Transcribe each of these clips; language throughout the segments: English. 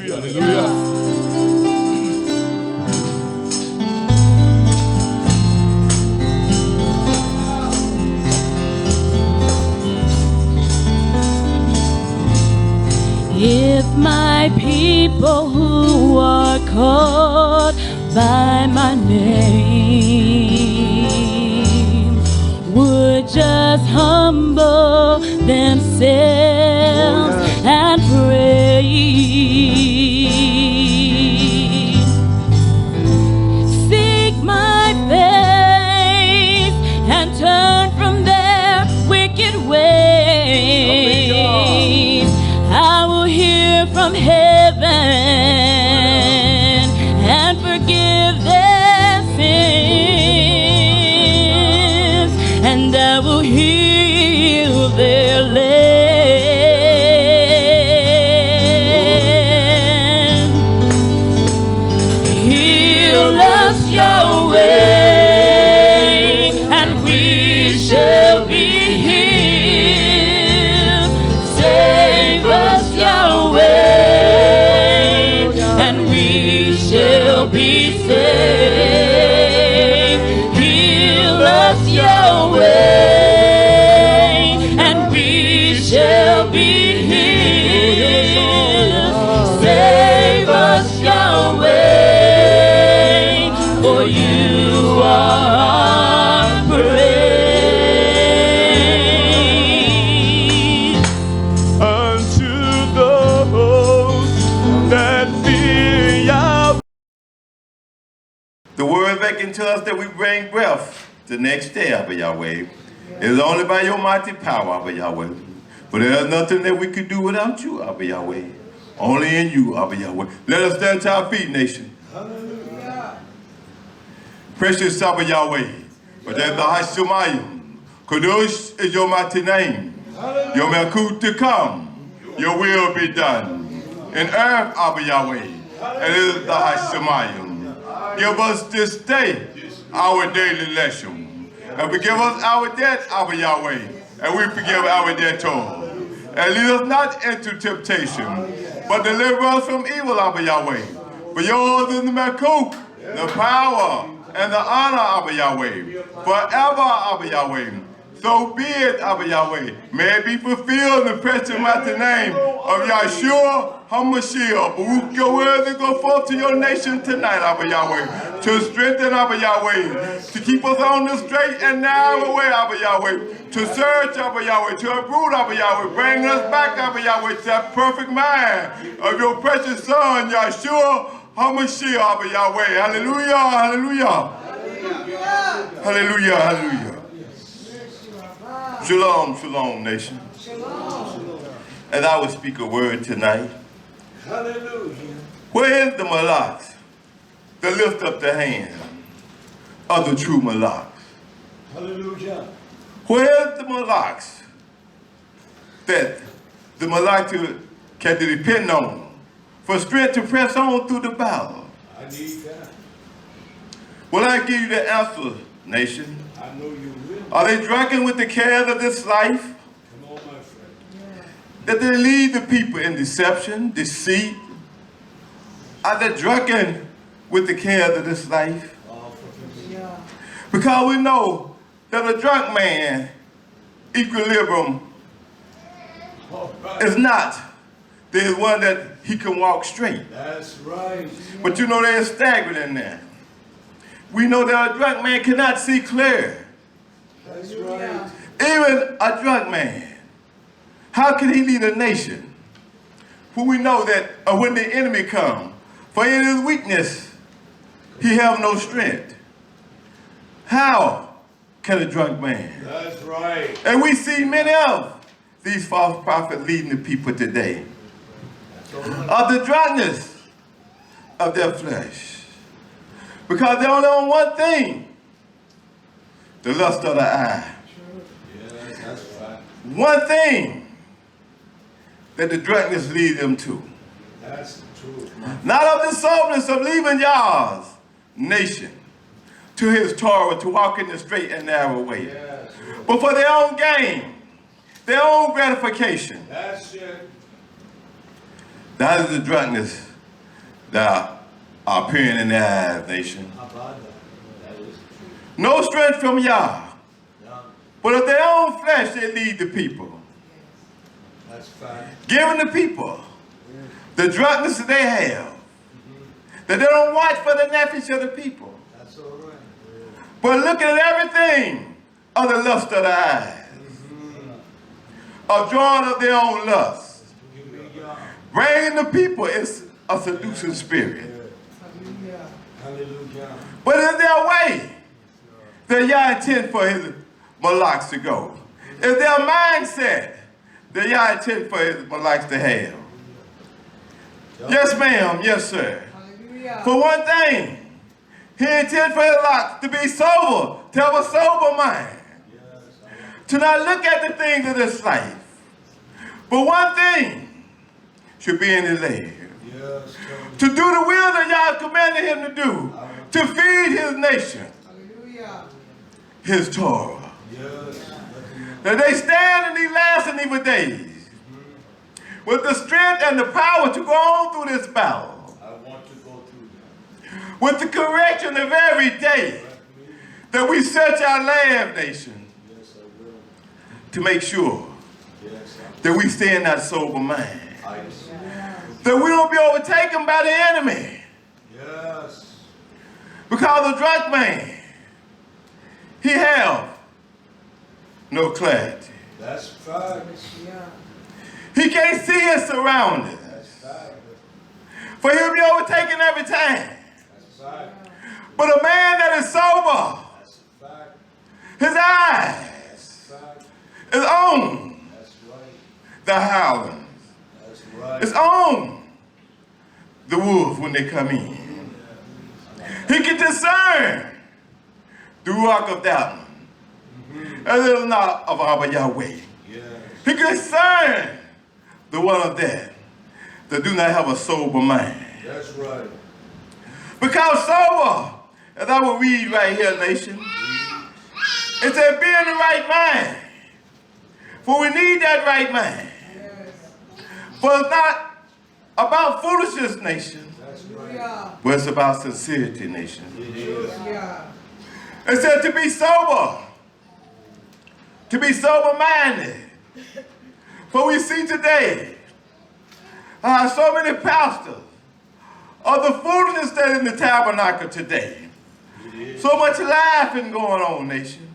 Hallelujah. If my people who are called by my name would just humble themselves and pray, seek my face and turn from their wicked ways, I will hear from heaven and forgive their sins, and I will heal their land. Heal us, Yahweh, and we shall be healed. Save us, Yahweh, and we shall be saved. Heal us, Yahweh, and we shall be healed. Save us, Yahweh, for you are our praise. Unto those that fear Yahweh. The word beckoned to us that we bring breath the next day, Abba Yahweh. It is only by your mighty power, Abba Yahweh. For there is nothing that we could do without you, Abba Yahweh. Only in you, Abba Yahweh. Let us stand to our feet, nation. Hallelujah. Precious Abba Yahweh. But there's the YHWH. Kadosh is your mighty name. Hallelujah. Your Melkut to come. Your will be done. In earth, Abba Yahweh. And it is the YHWH. Give us this day our daily lesson. And forgive us our debt, Abba Yahweh, and we forgive our debtors. And lead us not into temptation, but deliver us from evil, Abba Yahweh. For yours is the Melkut, the power, and the honor, Abba Yahweh, forever, Abba Yahweh. So be it, Abba Yahweh. May it be fulfilled in the precious mighty name of YHWH HaMashiach. Baruch your word to go forth to your nation tonight, Abba Yahweh. To strengthen, Abba Yahweh. To keep us on the straight and narrow way, Abba Yahweh. To search, Abba Yahweh. To uproot, Abba Yahweh. Bring us back, Abba Yahweh, to that perfect mind of your precious Son, YHWH HaMashiach, Abba Yahweh. Hallelujah, hallelujah. Hallelujah, hallelujah. Shalom, shalom, nation. Shalom. And I will speak a word tonight. Hallelujah. Where is the malak that lift up the hand of the true malak? Hallelujah. Where is the malak that the malak can depend on for strength to press on through the battle? I need that. Will I give you the answer, nation? I know you will. Are they drunken with the cares of this life? Come on, my friend. Yeah. That they lead the people in deception, deceit? Are they drunken with the cares of this life? Yeah. Because we know that a drunk man, equilibrium is not. There's one that he can walk straight. That's right. But you know there's staggering in there. We know that a drunk man cannot see clear. That's right. Even a drunk man, how can he lead a nation? For we know that when the enemy comes, for in his weakness, he have no strength. How can a drunk man? That's right. And we see many of these false prophets leading the people today of the drunkenness of their flesh. Because they only on one thing, the lust of the eye. Yes, that's right. One thing that the drunkenness leads them to. That's the truth. Not of the soberness of leaving Yah's nation to his Torah, to walk in the straight and narrow way. Yes. But for their own gain, their own gratification. That's it. That is the drunkenness that are appearing in their eyes, nation. No strength from Yah. But of their own flesh they lead the people. That's fine. Giving the people the drunkenness that they have. That they don't watch for the nephews of the people. That's all right. But looking at everything of the lust of the eyes. Of drawing of their own lust. Bringing the people is a seducing spirit. Hallelujah. But in their way, that Yah intend for his malaks to go. Is their mindset that Yah intend for his malaks to have. Yes, ma'am. Yes, sir. Hallelujah. For one thing, he intend for his malaks to be sober, to have a sober mind. To not look at the things of this life. But one thing should be in his leg. Yes. To do the will that Yah commanded him to do. To feed his nation. Hallelujah. His Torah. Yes. That they stand in these last and evil days with the strength and the power to go on through this battle. I want to go through that. With the correction of every day that we search our land, nation, Yes, I will. to make sure Yes, that we stay in that sober mind. I see. That we don't be overtaken by the enemy. Yes. Because the drunk man, he have no clarity. That's fact. He can't see his surroundings. That's fact. For he'll be overtaken every time. That's fact. But a man that is sober, That's fact. his eyes Fact. is on That's right. the howlings. That's right. It's on the wolves when they come in. He can discern the rock of that one. And it is not of Abba Yahweh. Yes. He can discern the one of that do not have a sober mind. That's right. Because sober, as I will read right here, nation, it said be in the right mind. For we need that right mind. For it's not about foolishness, nation, That's right. but it's about sincerity, nation. It is. It said to be sober-minded. For we see today so many pastors of the foolishness that is in the tabernacle today. So much laughing going on, nation.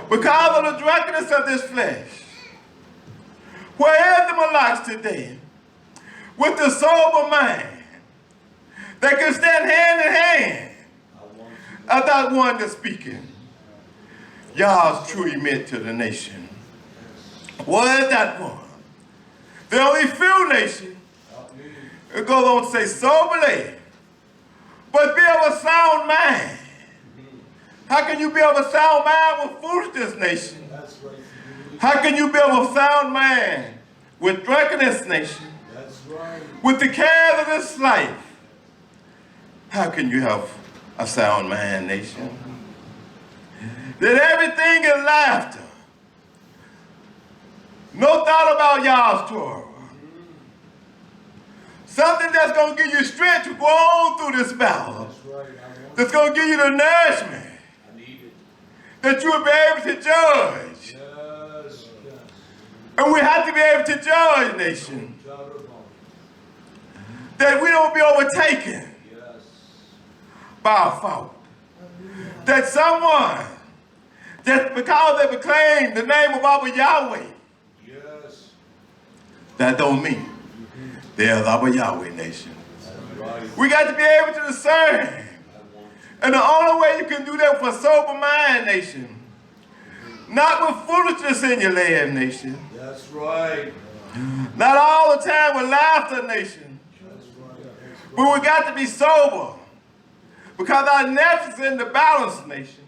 Because of the drunkenness of this flesh. Where is the malaks today? With the sober mind that can stand hand in hand as that one that's speaking. YHWH Emet to the nation. What is that one? The only few nation. It goes on to say soberly, but be of a sound mind. How can you be of a sound mind with foolishness, nation? That's right. How can you be of a sound mind with drunkenness, nation? That's right. With the cares of this life? How can you have a sound mind, nation? That everything is laughter. No thought about Yah's Torah. Something that's going to give you strength to go on through this battle. That's right. I want That's going to give you the nourishment I need it. that you will be able to judge. Yes. Yes. And we have to be able to judge, nation. That we don't be overtaken Yes. by a fault. That someone, just because they proclaim the name of Abba Yahweh, Yes. that don't mean they're the Abba Yahweh nation. That's right. We got to be able to discern. And the only way you can do that for sober mind, nation, not with foolishness in your land, nation, That's right. not all the time with laughter, nation, That's right. but we got to be sober because our nafs is in the balance, nation.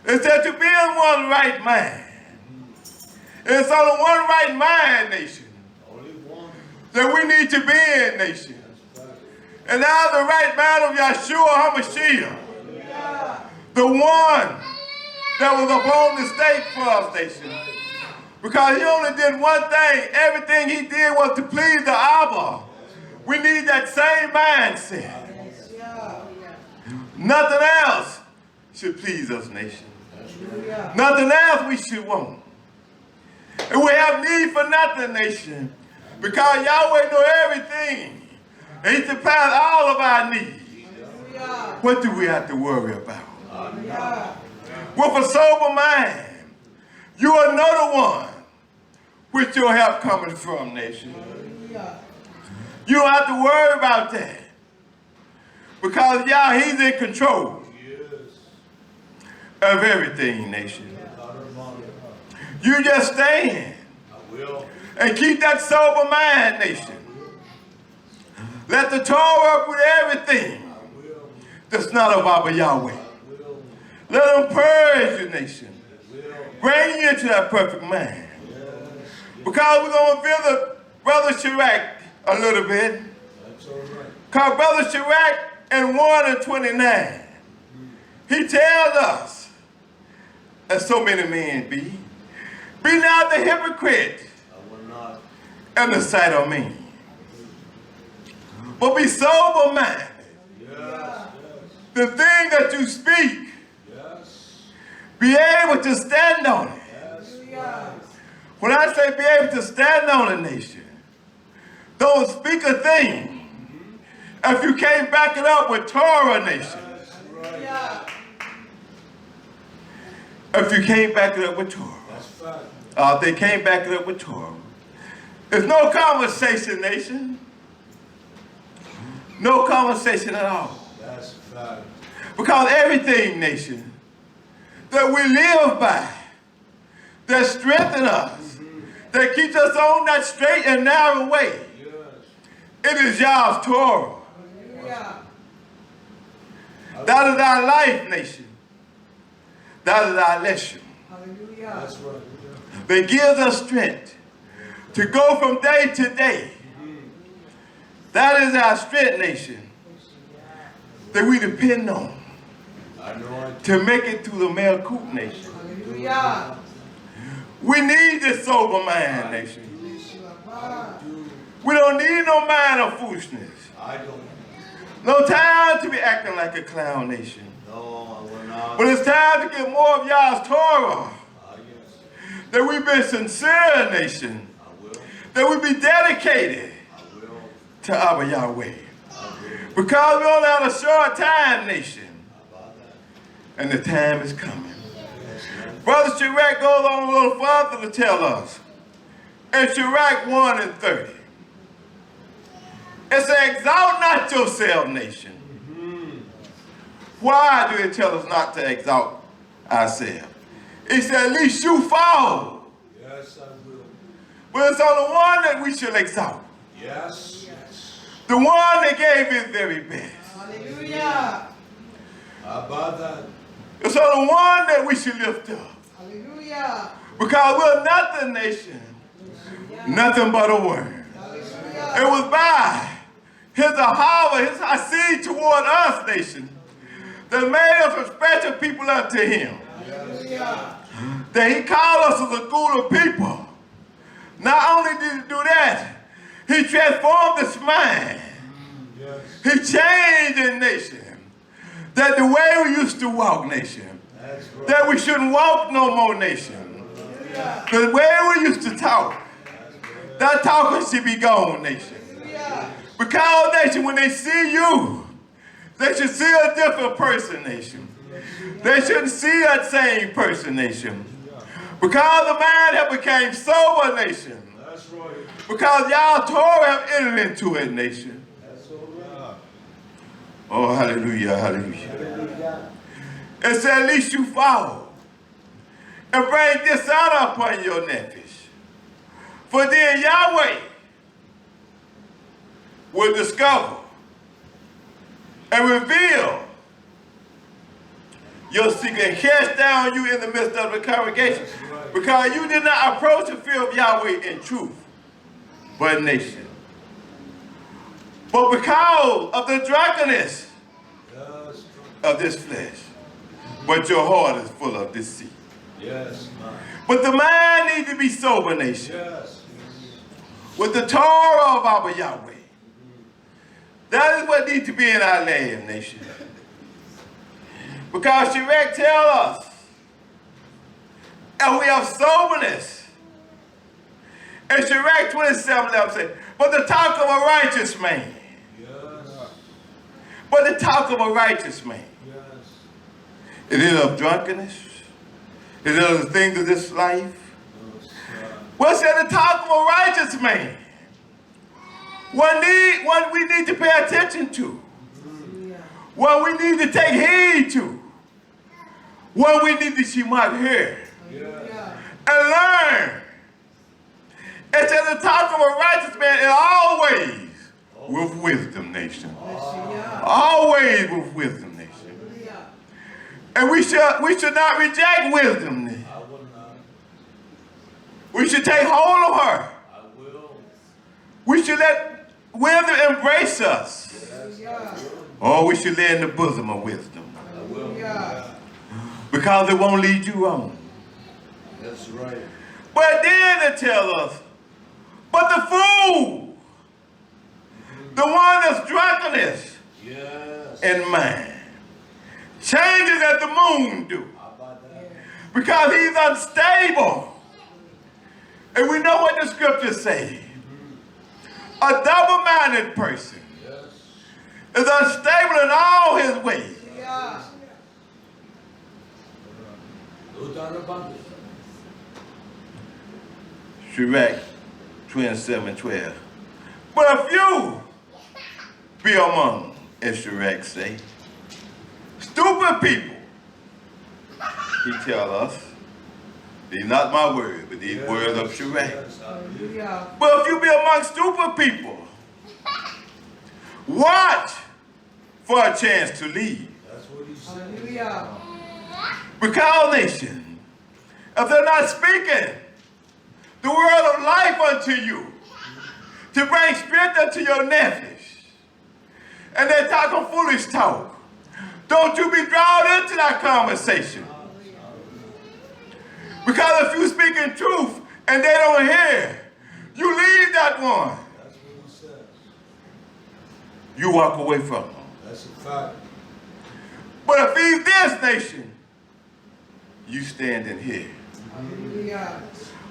It's that to be in one right mind. It's only one right mind, nation, Only one. that we need to be in, nation. That's right. And now the right mind of YHWH HaMashiach, the one that was upon the stake for us, nation. Because he only did one thing. Everything he did was to please the Abba We need that same mindset. Nothing else should please us, nation. Nothing else we should want. And we have need for nothing, nation, because Yahweh knows everything. And He supplies all of our needs. What do we have to worry about? With a sober mind, you will know the one which your help coming from, nation. You don't have to worry about that. Because Yah, He's in control of everything, nation. You just stand and keep that sober mind, nation. Let the Torah uproot everything that's not of Abba YHWH. Let them purge your nation. Bring you into that perfect mind. Because we're going to visit Brother Sirach a little bit. Because Brother Sirach in 1:29, he tells us, as so many men be not the hypocrite in the sight of men, but be sober-minded. The thing that you speak, be able to stand on it. When I say be able to stand on a nation, don't speak a thing if you can't back it up with Torah, nation. If you can't back it up with Torah. If they can't back it up with Torah. There's no conversation, nation. No conversation at all. Because everything, nation, that we live by, that strengthens us, that keeps us on that straight and narrow way, it is Yah's Torah. That is our life, nation. That is our lesson. That gives us strength to go from day to day. That is our strength, nation, that we depend on to make it through the Melkut, nation. We need this sober mind, nation. We don't need no mind of foolishness. No time to be acting like a clown, nation. But it's time to get more of Yah's Torah. That we be sincere, nation. That we be dedicated to Abba YHWH. Because we only have a short time, nation. And the time is coming. Brother Sirach goes on a little further to tell us. In Sirach 1:30. It says, exalt not yourself, nation. Why do it tell us not to exalt ourselves? It said, at least you fall. Yes, I will. But it's on the one that we should exalt. Yes. The one that gave his very best. Hallelujah. How about that? It's on the one that we should lift up. Hallelujah. Because we're nothing, nation. Nothing but a word. Hallelujah. It was by his ahava, his hasid toward us, nation, that made us a special people unto him. Hallelujah. That he called us as a school of people. Not only did he do that, he transformed this mind. Yes. He changed the nation. That the way we used to walk, nation, That's right. that we shouldn't walk no more, nation. The way we used to talk, that talking should be gone, nation. Because, nation, when they see you, they should see a different person, nation. They shouldn't see that same person, nation. Because the mind have become sober, nation. That's right. Because y'all Torah have entered into it, nation. That's all right. Oh, hallelujah, hallelujah. It said, at least you fall and bring dishonor upon your nephesh. For then Yahweh will discover and reveal your secret and cast down you in the midst of the congregation. Because you did not approach the fear of Yahweh in truth, but in nation. But because of the drunkenness of this flesh, but your heart is full of deceit. Yes. But the mind needs to be sober, nation. Yes. With the Torah of Abba YHWH, That is what needs to be in our land, nation. Because Shrek tell us, and we have soberness. And Shrek 27:11 says, but the talk of a righteous man. Yes. But the talk of a righteous man. Yes. It is of drunkenness. It is of the things of this life. What's at the talk of a righteous man? What we need to pay attention to. What we need to take heed to. What we need to see mark here. And learn. It's at the talk of a righteous man and always with wisdom, nation. Always with wisdom, nation. And we should not reject wisdom. We should take hold of her. We should let wisdom embrace us. Or we should lay in the bosom of wisdom. Because it won't lead you wrong. That's right. But then they tell us, but the fool, the one that's drunkenness in mind, changes as the moon do. Because he's unstable. And we know what the scriptures say. A double-minded person is unstable in all his ways. Shrek 27:12. But a few be among, as Shrek say, stupid people. He tell us, these not my words, but these words of Shrek. But if you be among stupid people, watch for a chance to leave. That's what he said. Because, nation, if they're not speaking the word of life unto you, to bring strength unto your nephews, and they're talking foolish talk, don't you be drawn into that conversation. Because if you speak in truth and they don't hear, you leave that one. That's what he says. You walk away from them. That's a fact. But if he's this nation, you stand in here.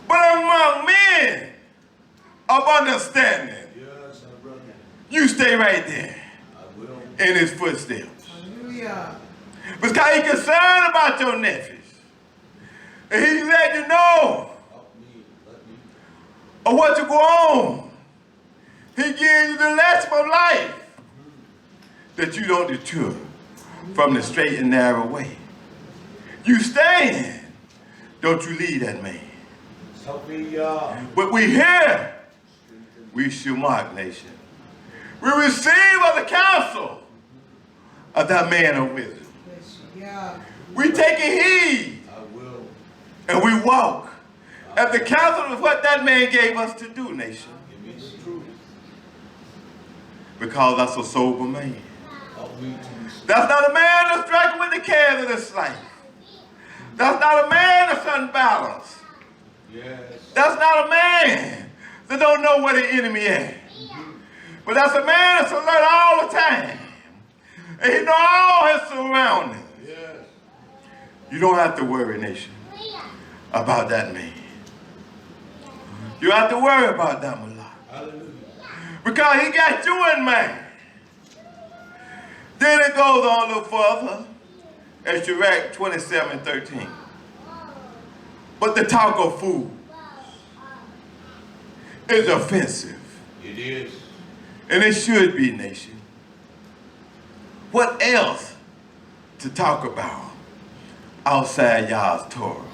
But among men of understanding, you stay right there in his footsteps. Because he's concerned about your nephews. And he let you know of what you go on. He gives you the lesson of life that you don't deter from the straight and narrow way. You stand. Don't you leave that man. But we hear, we shall mark, nation. We receive of the counsel of that man of wisdom. We take heed. And we walk at the counsel of what that man gave us to do, nation. Because that's a sober man. That's not a man that's striking with the cares of this life. That's not a man that's unbalanced. That's not a man that don't know where the enemy is. But that's a man that's alert all the time. And he knows all his surroundings. You don't have to worry, nation, about that man. You don't have to worry about that malak. Because he got you in mind. Then it goes on a little further. As Shrek 27:13. But the talk of fools is offensive. It is. And it should be, nation. What else to talk about outside Yah's Torah?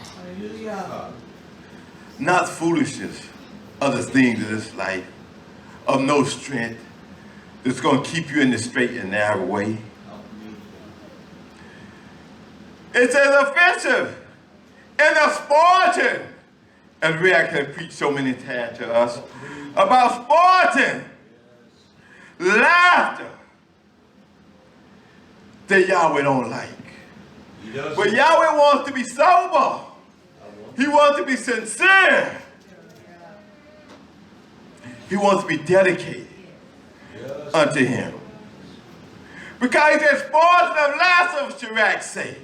Not foolishness of the things of this life, of no strength, that's going to keep you in the straight and narrow way. It's as offensive and a sporting, as we actually preach so many times to us, about sporting, laughter, that Yahweh don't like. But Yahweh wants to be sober. He wants to be sincere. He wants to be dedicated unto him. Because he said, spoils of last of Shirach say.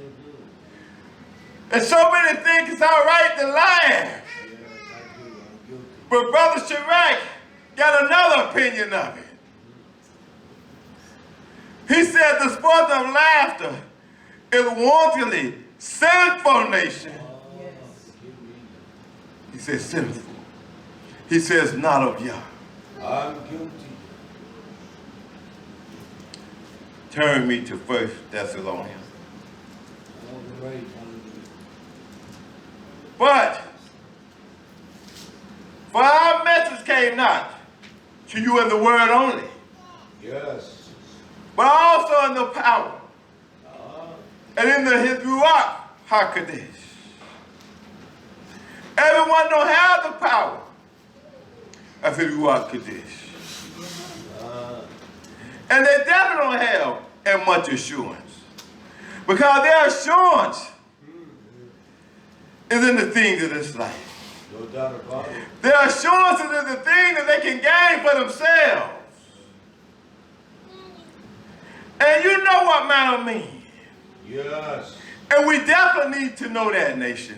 And so many think it's all right to laugh. But Brother Shirach got another opinion of it. He said the sport of laughter is wantonly sinful nation. He says sinful. He says not of Yah. I'm guilty. Turn me to 1 Thessalonians. All right. But for our message came not to you in the word only, Yes. but also in the power and in the YHWH HaKadosh. Everyone don't have the power of YHWH HaKadosh. And they definitely don't have as much assurance. Because their assurance is in the things of this life. No doubt about it. Their assurance is in the things that they can gain for themselves. And you know what manna means. Yes. And we definitely need to know that, nation.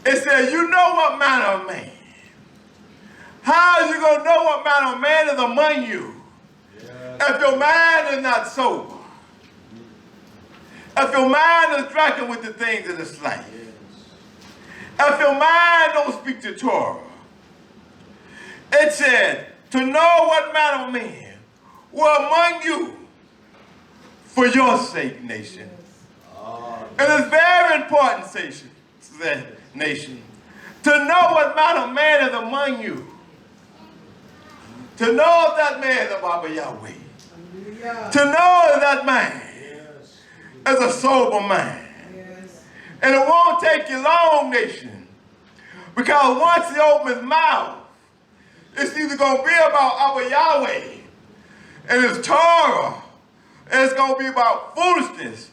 It says, you know what manner of man. How are you going to know what manner of man is among you if your mind is not sober? If your mind is drunken with the things of this life? If your mind don't speak to Torah? It said, to know what manner of men were among you for your sake, nation. And it's very important, nation, to know what manner of man is among you. To know if that man is of Abba YHWH. To know if that man is a sober man. And it won't take you long, nation. Because once he opens his mouth, it's either going to be about Abba YHWH and his Torah, and it's going to be about foolishness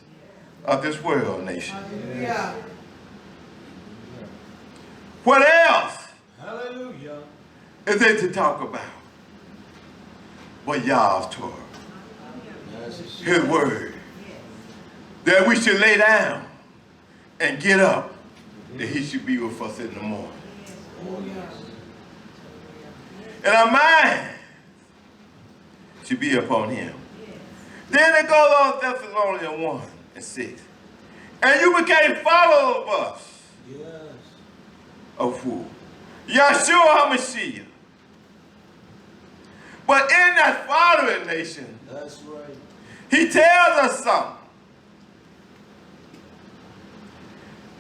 of this world, nation. Hallelujah. What else Hallelujah. is there to talk about but Yah's Torah, his word, that we should lay down and get up, that he should be with us in the morning. And our mind should be upon him. Then it goes on Thessalonians 1:6. And you became followers of us. Yes. Of who? YHWH HaMashiach. But in that following, nation, That's right. he tells us something.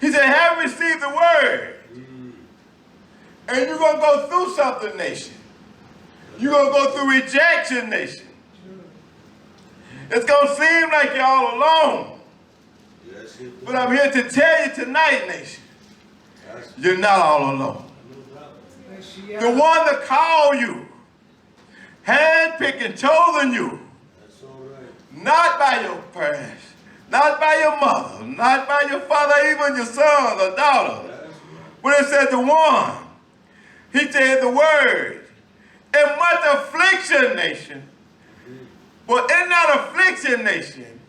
He said, have received the word. And you're going to go through something, nation. You're going to go through rejection, nation. It's going to seem like you're all alone. Yes, it But I'm here to tell you tonight, nation, you're not all alone. The one that called you, handpicked and chosen you, That's all right. not by your parents, not by your mother, not by your father, even your son or daughter. But it said the one, he said the word, in much affliction, nation. But in that affliction, nation,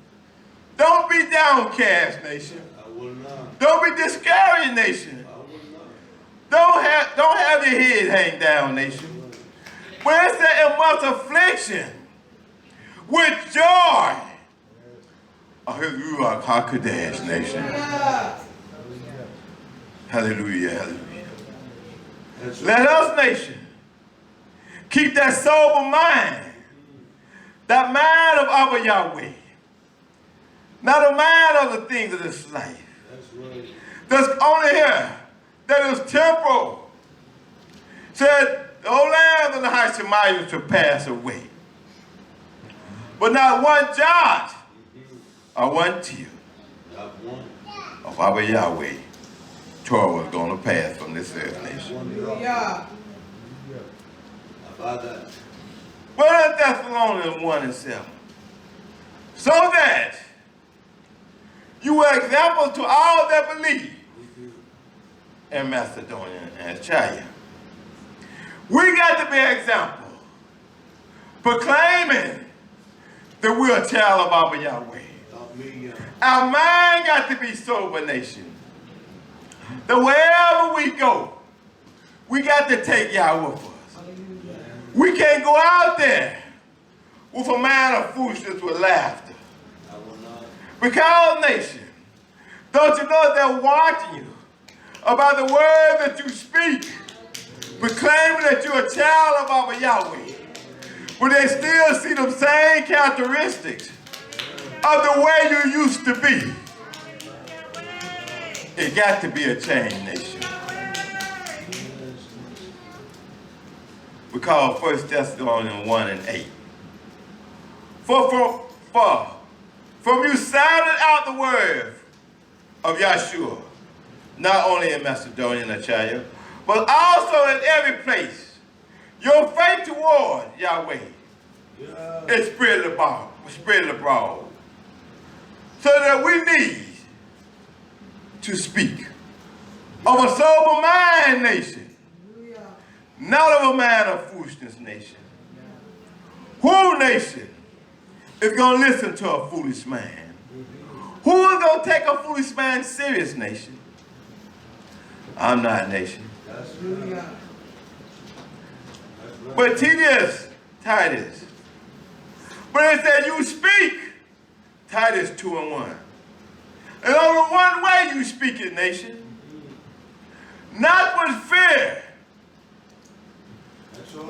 don't be downcast, nation. I will not. Don't be discouraged, nation. I will not. Don't have your head hang down, nation. But it said in much affliction, with joy, of his YHWH HaKadosh, nation. Hallelujah, hallelujah. That's right. Let us, nation, keep that sober mind, that mind of Abba YHWH, not a mind of the things of this life. That's right. That's only here, that is temporal. Said, the old land and the high Shemayim shall pass away. But not one jot or one tear Not one. of Abba YHWH, Torah was going to pass from this earth, nation. One drop. Hallelujah. About that. Well, in Thessalonians 1:7. So that you were examples to all that believe in Macedonia and Achaia. We got to be an example, proclaiming that we're a child of Abba Yahweh. Our mind got to be sober, nation. That wherever we go, we got to take Yah with us. We can't go out there with a mind of foolishness with laughter. Because, nation, don't you know they're watching you about the word that you speak, proclaiming that you're a child of Abba Yahweh. But they still see the same characteristics of the way you used to be. It got to be a change, nation. We call 1 Thessalonians 1:8. From you sounded out the word of YHWH, not only in Macedonia and Achaia, but also in every place. Your faith toward Yahweh is spread abroad. So that we need to speak of a sober mind, nation, not of a mind of foolishness, nation. Who, nation, is going to listen to a foolish man? Who is going to take a foolish man serious, nation? I'm not, nation. But Titus, but it said you speak, Titus 2:1. And only one way you speak it, nation. Not with fear.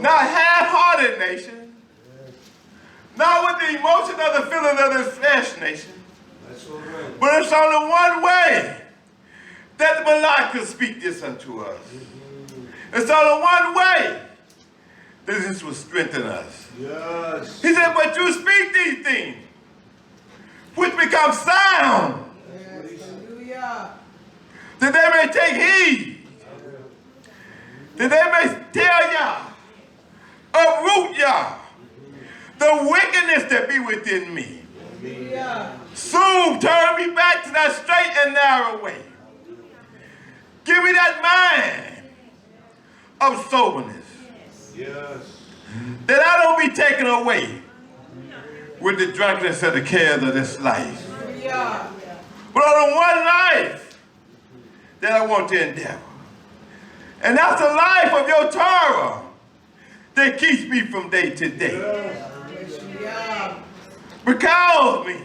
Not half-hearted, nation. Not with the emotion of the feeling of this flesh, nation. But it's only one way that the malak can speak this unto us. It's only one way that this will strengthen us. Yes. He said, but you speak these things, which become sound, that they may take heed, that they may tell Yah, uproot Yah, the wickedness that be within me. Soon turn me back to that straight and narrow way. Give me that mind of soberness. Yes. That I don't be taken away with the drunkenness of the cares of this life. But on the one life that I want to endeavor. And that's the life of your Torah that keeps me from day to day. Because me.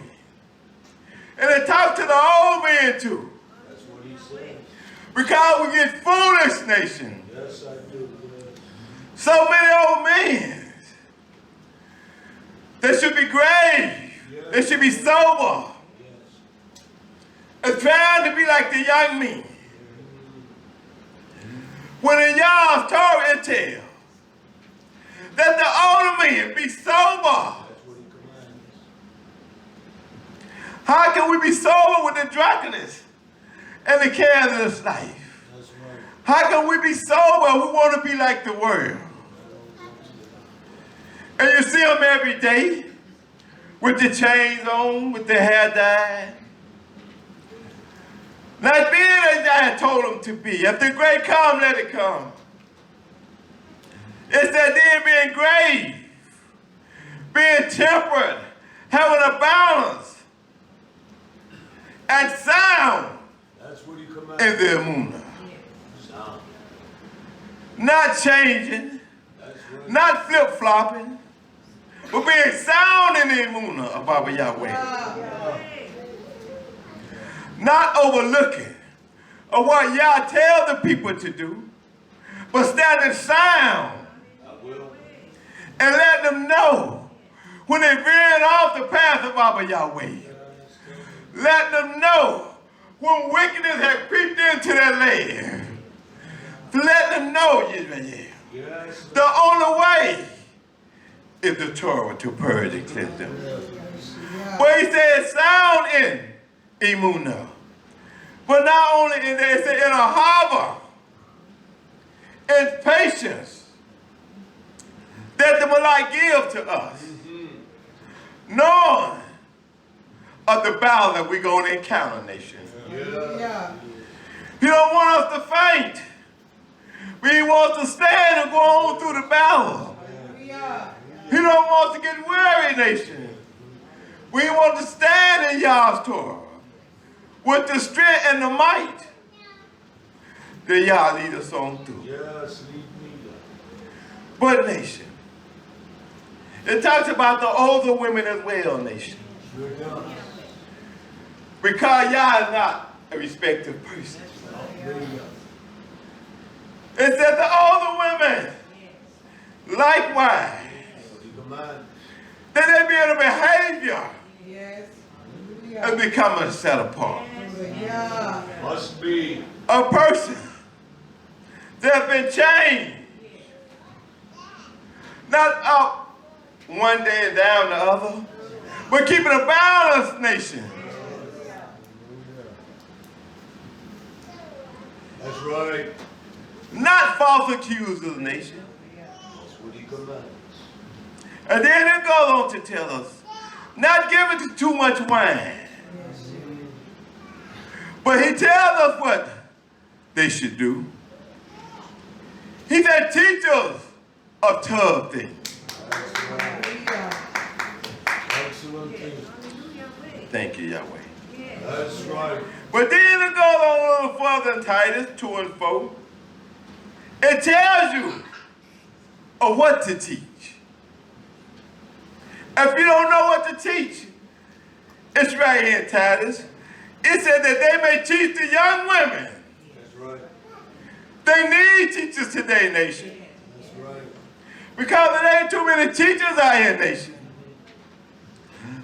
And it talks to the old man too. That's what he said. Because we get foolish, nation. Yes, I do. So many old men that should be grave. Yes. They should be sober. Yes. And trying to be like the young men. When in Yah's Torah it tells that the older men be sober. That's what he commands. How can we be sober with the drunkenness and the cares of this life? That's right. How can we be sober? We want to be like the world. And you see them every day with the chains on, with their hair dyed. Not being as I had told them to be. If the great come, let it come. It's that they're being grave, being tempered, having a balance, and sound That's what he commands. in the emunah. Sound. Not changing, That's right. not flip-flopping, but being sound in the emunah of Abba Yahweh. Not overlooking of what Yah tell the people to do, but standing sound I will. and let them know when they veering off the path of Abba Yahweh. Let them know when wickedness has creeped into their land. To let them know, Israel, Yes. the only way is the Torah to purge and cleanse them. But he said sound in emunah. But not only in there, it said in a harbor, in patience that the malak give to us, knowing of the battle that we're going to encounter, nation. Yeah. He don't want us to faint, but he wants to stand and go on through the battle. He don't want us to get weary, nation. We want to stand in Yah's Torah with the strength and the might that Yah lead us on through. Yes, lead me. But nation, it talks about the older women as well, nation. Sure does. Because Yah is not a respective person. It says the older women, likewise, that they be in a behavior and become a set apart. Must be. A person that has been changed. Not up one day and down the other, but keeping a balanced nation. That's right. Not false accusers, nation. That's what he commands. And then it goes on to tell us, not giving to too much wine. But he tells us what they should do. He said, teach us of tough things. Excellent thing. Thank you, Yahweh. That's right. But then it goes on a little further in Titus 2 and 4. It tells you of what to teach. If you don't know what to teach, it's right here in Titus. It said that they may teach the young women. That's right. They need teachers today, nation. That's right. Because there ain't too many teachers out here, nation.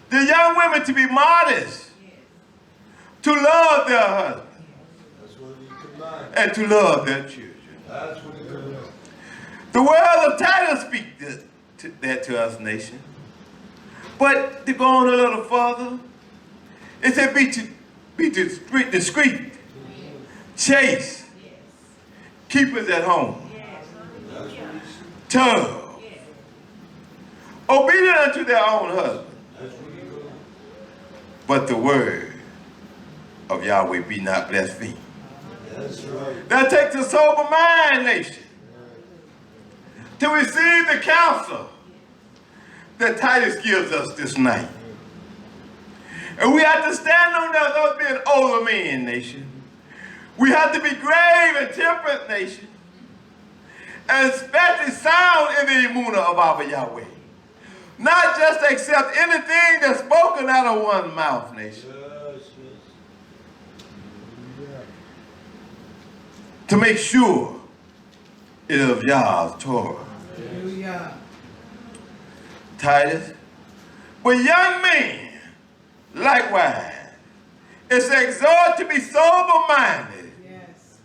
The young women to be modest, to love their husbands, That's what he commands. and to love their children. That's what he commands. The word of Titus speaks that to us, nation. But to go on a little further, it said be discreet, chaste, keep us at home, That's what he said. tough, obedient unto their own husband. That's what he commands. But the word of Yahweh be not blasphemed. That's right. That takes a sober mind, nation, to receive the counsel that Titus gives us this night. And we have to stand on that, us being older men, nation. We have to be grave and temperate, nation, and especially sound in the emunah of Abba Yahweh. Not just accept anything that's spoken out of one's mouth, nation. Yes, yes. To make sure it is of Yah's Torah. Hallelujah. Titus. But young men, likewise, it's exhort to be sober-minded. Yes.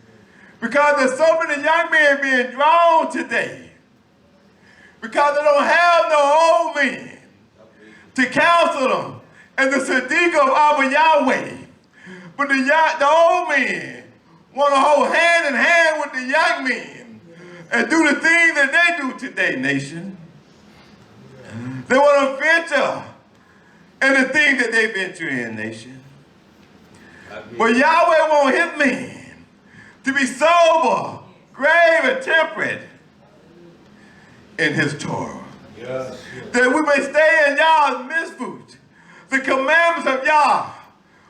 Because there's so many young men being drawn today. Because they don't have no old men to counsel them. And the Sadiq of Abba Yahweh. But the old men want to hold hand in hand with the young men and do the things that they do today, nation. They want to venture in the things that they venture in, nation. But Yahweh wants his men to be sober, grave, and temperate in his Torah. Yes, yes. That we may stay in Yah's mitzvot, the commandments of Yah,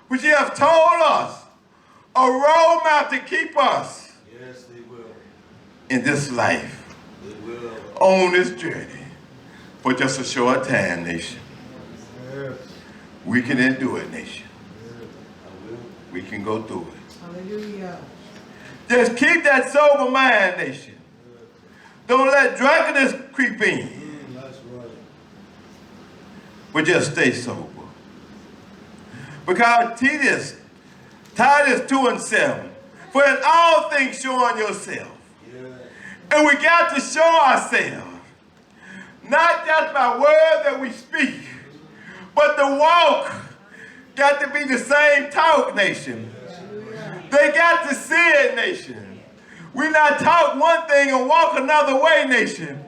which he has told us, a roadmap to keep us Yes, they will. in this life, They will. on this journey, for just a short time, nation. Yes. We can endure it, nation. I will. We can go through it. Hallelujah. Just keep that sober mind, nation. Don't let drunkenness creep in, That's right. but just stay sober. Because Titus 2 and 7, for in all things showing yourself. Yeah. And we got to show ourselves, not just by word that we speak, but the walk got to be the same talk, nation. They got to see it, nation. We not talk one thing and walk another way, nation.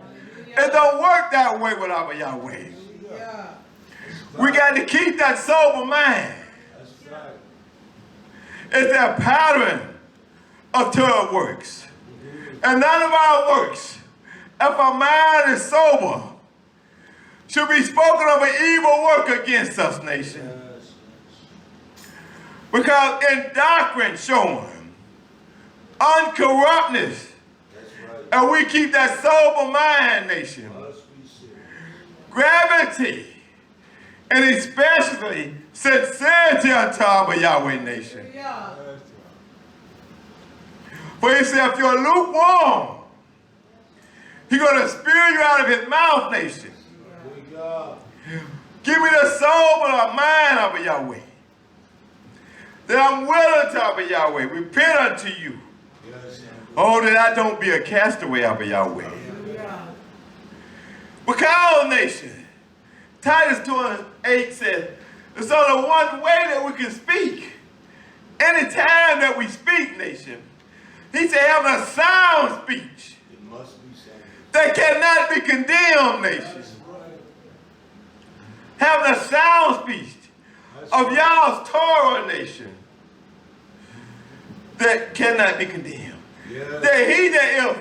It don't work that way with Abba Yahweh. Yeah. We got to keep that sober mind. That's right. It's that pattern of Torah works. And none of our works, if our mind is sober, should be spoken of an evil work against us, nation. Because in doctrine showing, uncorruptness, and we keep that sober mind, nation. Gravity, and especially sincerity unto Abba YHWH, nation. For he said, if you're lukewarm, he's going to spew you out of his mouth, nation. Give me the sober mind, Abba YHWH, that I'm willing to, Abba YHWH, repent unto you. Oh, that I don't be a castaway, Abba YHWH. Because, nation, Titus 2:8 says, there's only one way that we can speak. Any time that we speak, nation, he said, having a sound speech that cannot be condemned, nation. Having a sound speech of y'all's Torah, nation, that cannot be condemned. That he that is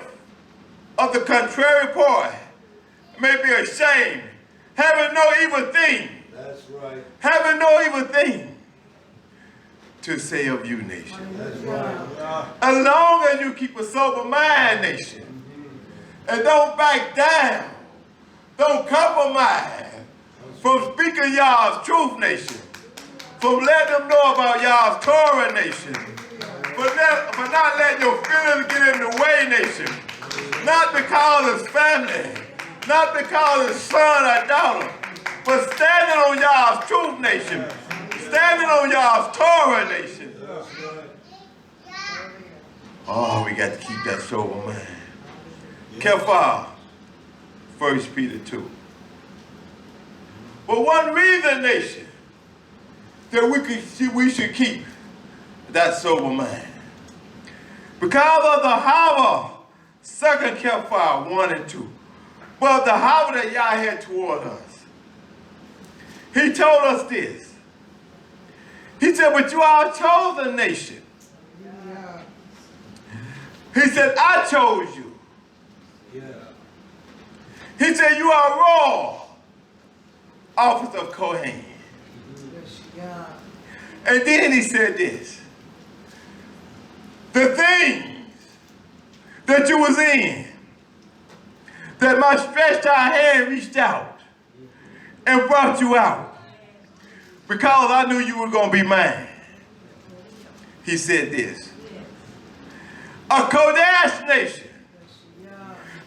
of the contrary party may be ashamed, having no evil thing. That's right. Having no evil thing to say of you, nation. That's right. As long as you keep a sober mind, nation, and don't back down, don't compromise from speaking y'all's truth, nation, from letting them know about y'all's Torah, nation, for not letting your feelings get in the way, nation, not because it's family, not because it's son or daughter, but standing on y'all's truth, nation, standing on y'all's Torah, nation. Oh, we got to keep that sober mind. Keetvay, 1 Peter 2. But one reason, nation, that we should keep that sober mind, because of the Hava, 2 Keetvay 1 and 2. Well, the Hava that Yah had toward us, he told us this. He said, but you are a chosen nation. He said, I chose you. He said, you are royal, office of Kohen. And then he said this. The things that you was in, that my stretched out hand reached out and brought you out, because I knew you were going to be mine. He said this. A Kodesh nation.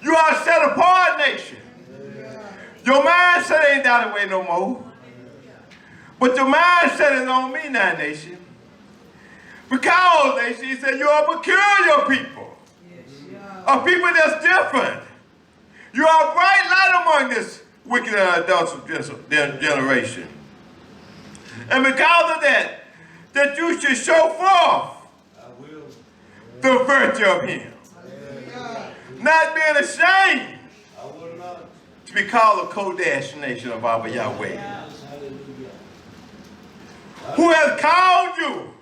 You are a set apart nation. Your mindset ain't that way no more. But your mindset is on me now, nation. Because, nation, he said, you are a peculiar people. A people that's different. You are a bright light among this wicked and adulterous generation. And because of that, that you should show forth the virtue of him. Not being ashamed to be called a Kodesh nation of Abba YHWH. Who has called you?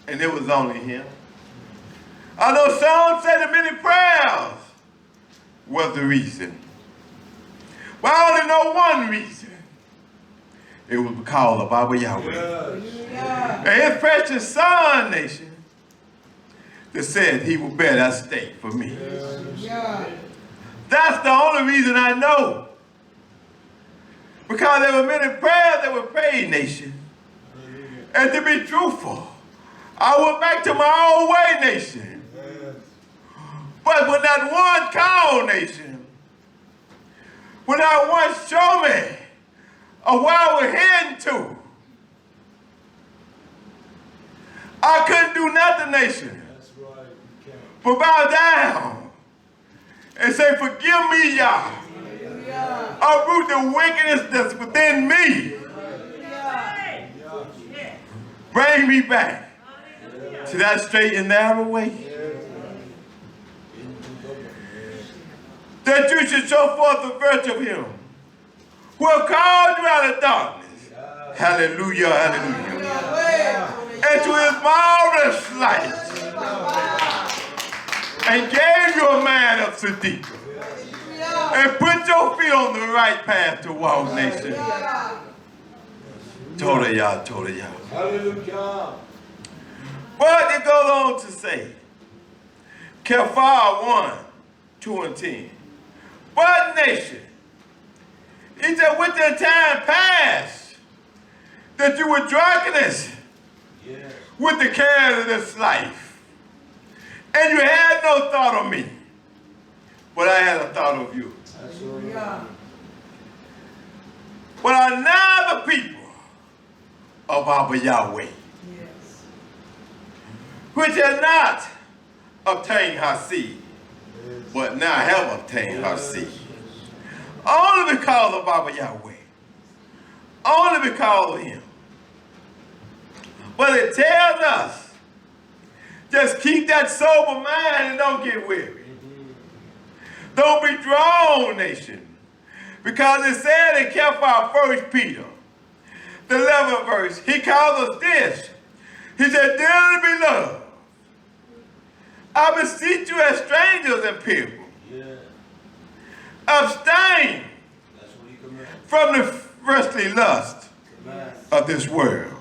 And it was only him. I know some say the many prayers was the reason. But I only know one reason. It was because of Abba YHWH. And his precious son, nation, that said he would bear that stake for me. That's the only reason I know. Because there were many prayers that were prayed, nation. And to be truthful, I went back to my own way, nation. But when that one call, nation, when that one show me of where we're heading to, I couldn't do nothing, nation, but bow down and say, forgive me, Yah. Uproot the wickedness that's within me. Bring me back to that straight and narrow way. That you should show forth the virtue of him who have called you out of darkness. Hallelujah, hallelujah. And to his marvelous light. And gave you a man of Siddiq. And put your feet on the right path to walk, nation. Torah Yah, Torah Yah. Hallelujah. But it goes on to say, Kafar 1, 2 and 10. But nation, he said, with the time past, that you were drunkenness with the cares of this life. And you had no thought of me, but I had a thought of you. But are now the people of Abba YHWH, which have not obtained her seed, but now have obtained her seed. Only because of Abba YHWH. Only because of him. But it tells us, just keep that sober mind and don't get weary. Don't be drawn, nation. Because it said in Kephah 1 Peter, the 11th verse, he calls us this. He said, dearly beloved, I beseech you as strangers and pilgrims, abstain from the fleshly lust of this world,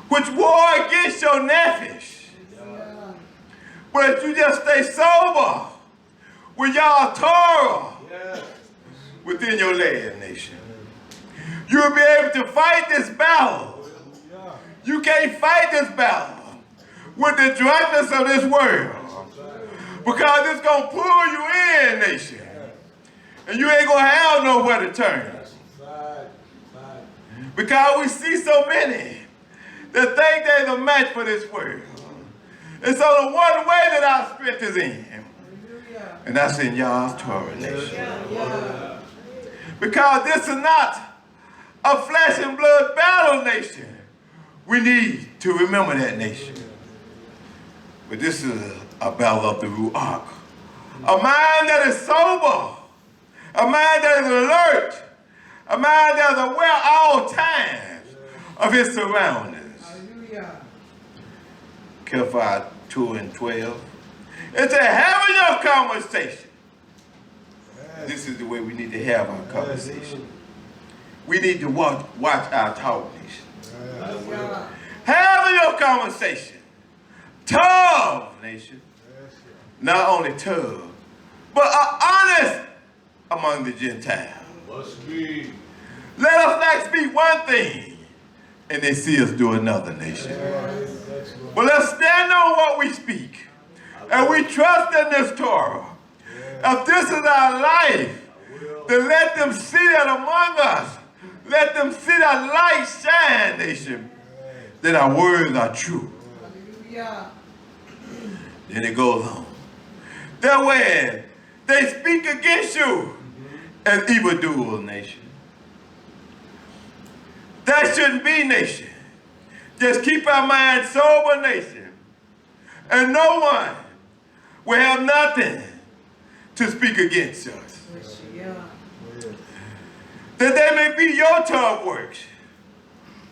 which war against your nephesh. But if you just stay sober with y'all Torah within your land, nation, you'll be able to fight this battle. You can't fight this battle with the drunkenness of this world, because it's going to pull you in, nation, and you ain't going to have nowhere to turn. Because we see so many that think they're the match for this world. And so the one way that our strength is in, and that's in y'all's Torah, nation. Because this is not a flesh and blood battle, nation. We need to remember that, nation. But this is a battle of the Ruach. A mind that is sober. A mind that is alert. A mind that is aware all times of his surroundings. Kephah 2 and 12. It's a having your conversation. This is the way we need to have our conversation. We need to watch our talk, nation. Having your conversation. Tough, nation. Not only tough, but honest among the Gentiles. Must be. Let us not speak one thing and they see us do another, nation. But let's stand on what we speak. And we trust in this Torah. If this is our life, then let them see that among us. Let them see that light shine, nation. That our words are true. Then it goes on. That when they speak against you as evildoers, nation. That shouldn't be, nation. Just keep our minds sober, nation. And no one will have nothing to speak against us. That they may be your tough works,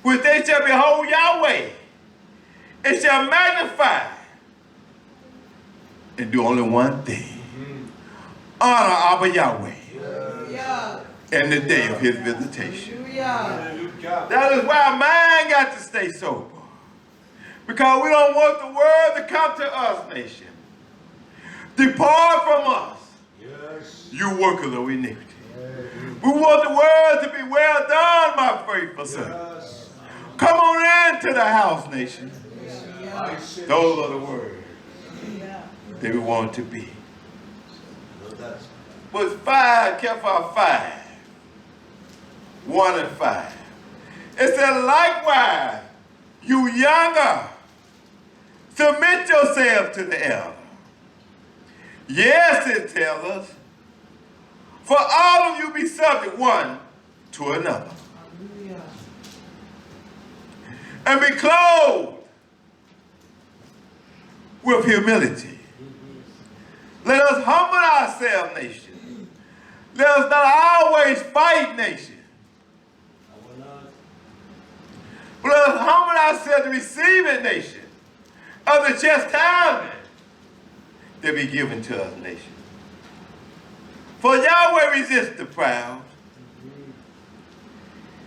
which they shall behold Yahweh, and shall magnify, and do only one thing. Honor Abba YHWH in the day of his visitation. That is why our mind got to stay sober. Because we don't want the world to come to us, nation. Depart from us, you workers of iniquity. We want the world to be well done, my faithful son. Come on into the house, nation. Those are the words that we want to be. But 5, Kephah 5, 1 and 5. It said, likewise, you younger, submit yourselves to the elder. Yes, it tells us, for all of you be subject one to another. And be clothed with humility. Let us humble ourselves, nation. Let us not always fight, nation. But let us humble ourselves to receive it, nation, of the chastisement that be given to us, nation. For Yahweh resists the proud.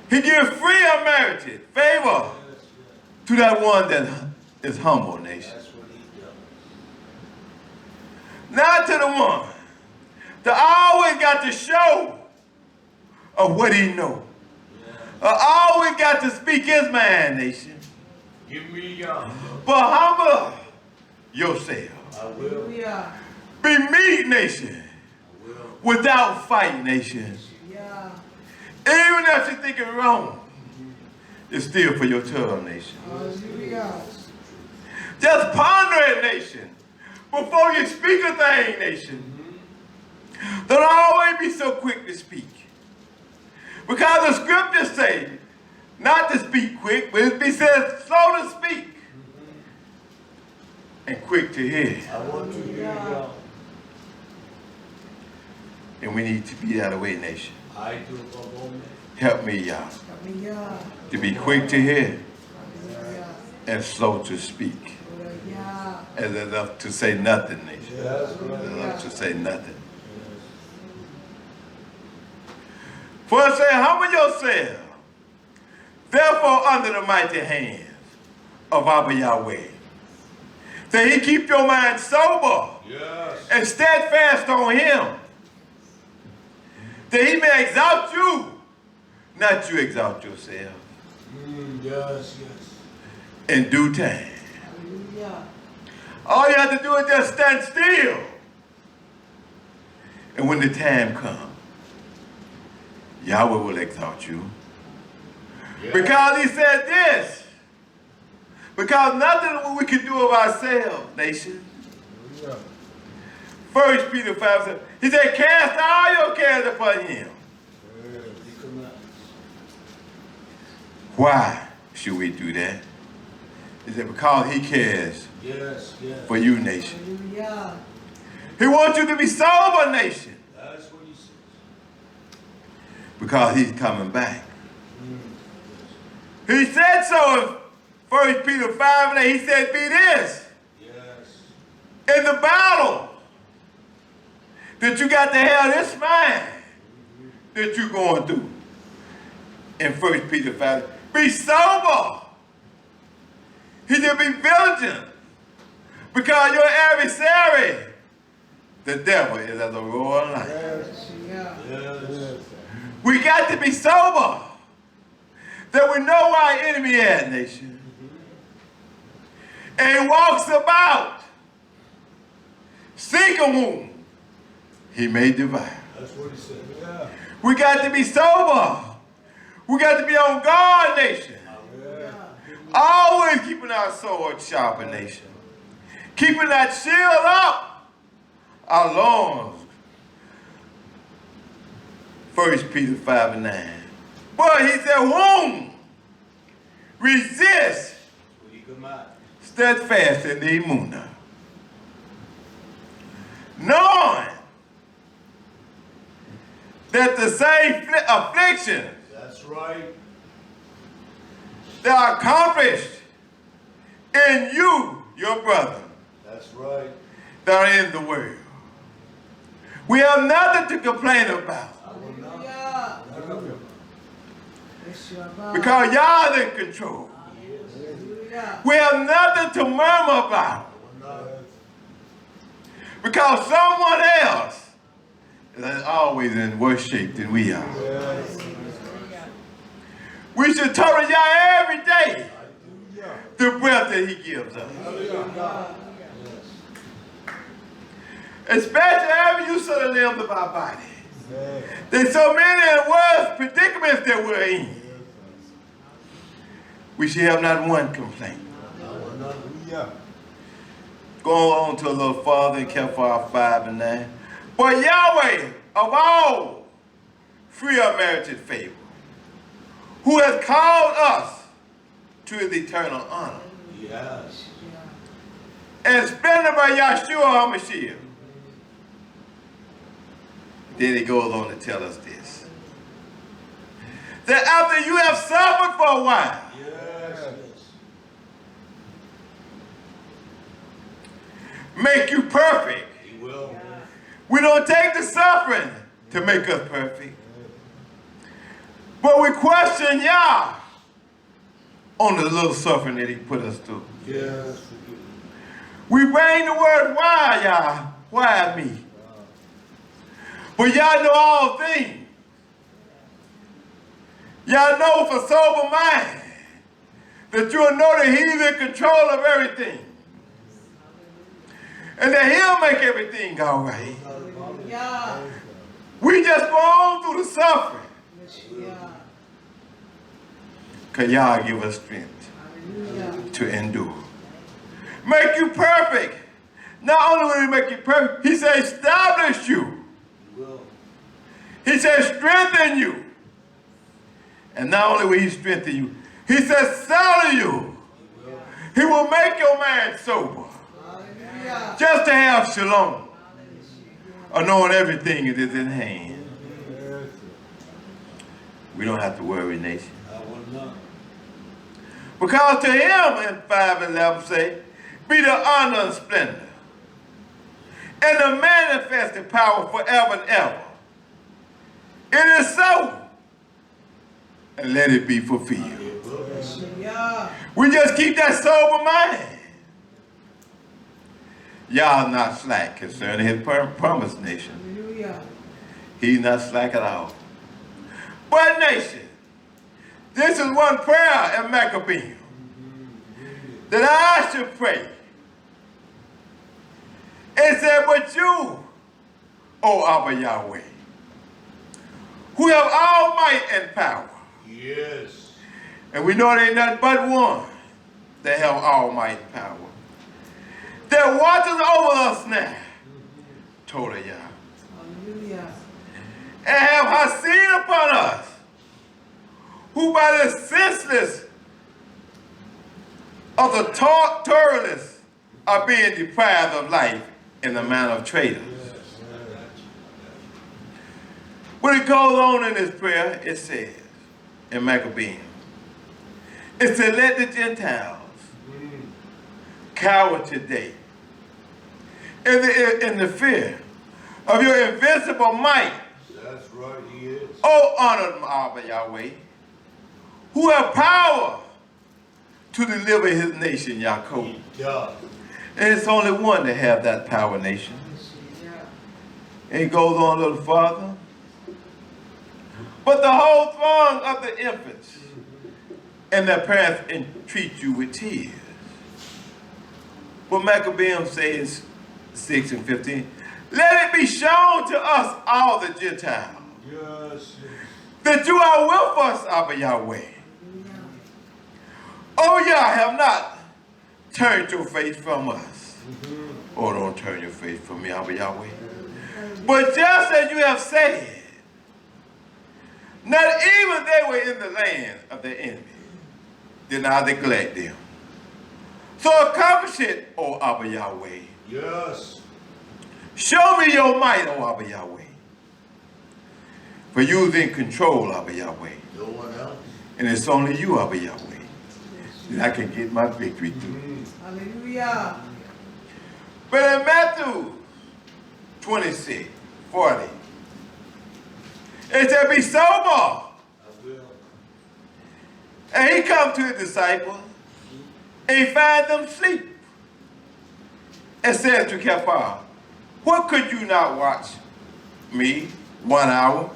He gives free unmerited favor to that one that is humble, nation. Not to the one that always got the show of what he know. Always got to speak his mind, nation. Give me y'all. But humble yourself. I will. Hallelujah. Be meek, nation. Without fight, nation. Yeah. Even if you think it's wrong, it's still for your tongue, nation. Hallelujah. Just ponder it, nation. Before you speak a thing, nation. Don't always be so quick to speak. Because the scriptures say not to speak quick, but it says slow to speak and quick to hear. I want to hear y'all. And we need to be that way, nation. I do a moment. Help me, y'all, Hallelujah. to be quick to hear Hallelujah. and slow to speak. Hallelujah. And enough to say nothing, nation. That's right. Enough to say nothing. For it say, humble yourself, therefore under the mighty hands of Abba YHWH, that he keep your mind sober Yes. and steadfast on him, that he may exalt you, not you exalt yourself, Yes, yes. in due time. Hallelujah. All you have to do is just stand still. And when the time comes, Yahweh will exalt you. Yeah. Because he said this. Because nothing we can do of ourselves, nation. Yeah. 1 Peter 5 says, he said, cast all your cares upon him. Why should we do that? He said, because he cares Yes, yes. for you, nation. Hallelujah. He wants you to be sober, nation. That's what he says. Because he's coming back. He said so in 1 Peter 5 and 8. He said, be this. Yes. In the battle that you got to have this mind that you're going through. In 1 Peter 5, be sober. He said, be vigilant. Because your adversary, the devil, is as a roaring lion. Hallelujah. Yes. We got to be sober. That we know where our enemy is, nation. And he walks about, seek a whom he may devour. That's what he said. Yeah. We got to be sober. We got to be on guard, nation. Yeah. Always keeping our sword sharp, nation. Keeping that shield up, our loins. 1 Peter 5 and 9. But he said, whom resist What he come out. steadfast in the emunah, knowing that the same afflictions That's right. that are accomplished in you, your brother, That's right. that are in the world. We have nothing to complain about Hallelujah. Yeshua. because y'all in control. Hallelujah. We have nothing to murmur about because someone else is always in worse shape than we are. We should total Yah every day the breath that he gives us. Especially every use of the limbs of our body. There's so many and worse predicaments that we're in. We should have not one complaint. Go on to a little farther and count for our 5 and 9. But Yahweh of all free unmerited favor, who has called us to his eternal honor, Yes. and splendor by YHWH HaMashiach. Then he goes on to tell us this. That after you have suffered for a while, Yes. make you perfect. He will. We don't take the suffering to make us perfect. But we question Yah on the little suffering that he put us through. Yes. We bring the word, why, Yah? Why me? But y'all know all things. Y'all know for sober mind that you'll know that he's in control of everything. And that he'll make everything all right. Yeah. We just go on through the suffering. Yeah. Because y'all give us strength Hallelujah. to endure. Make you perfect. Not only will he make you perfect, he said establish you. He said strengthen you. And not only will he strengthen you, he said settle you. He will make your mind sober. Hallelujah. Just to have shalom. Or knowing everything it is in hand. We don't have to worry, nation. Because to him, in 5:11 say, be the honor and splendor, and the manifested power forever and ever. It is so, and let it be fulfilled. Yeah. We just keep that sober mind. Y'all not slack concerning his promised nation. Hallelujah. He's not slack at all. But nation, this is one prayer in Maccabees that I should pray. It said, but you, O Abba Yahweh, who have all might and power. Yes. And we know there ain't nothing but one that have all might and power. That watches over us now. Torah Yah. Hallelujah. And have seen upon us, who by the senseless of the Toralists are being deprived of life in the manner of traitors. When it goes on in this prayer, it says, in Maccabees, it said, let the Gentiles cower today in the fear of your invincible might. That's right, he is. O honored Abba Yahweh, who have power to deliver his nation, Yaakov. He does. And it's only one that have that power, nation. Yeah. And it goes on a little farther. But the whole throng of the infants and their parents entreat you with tears. What Maccabees says, 6 and 15, let it be shown to us, all the Gentiles, Yes. that you are with us, Abba Yahweh. Oh, Yah, have not turned your face from us. Oh, don't turn your face from me, Abba Yahweh. But just as you have said, not even they were in the land of their enemy, did I neglect them. So accomplish it, O Abba Yahweh. Yes. Show me your might, O Abba Yahweh. For you is in control, Abba Yahweh. No one else. And it's only you, Abba Yahweh, that I can get my victory through. Hallelujah. But in Matthew 26:40, it said, be sober. I will. And he come to his disciples, and he find them sleep. And said to Kephar, what could you not watch me 1 hour?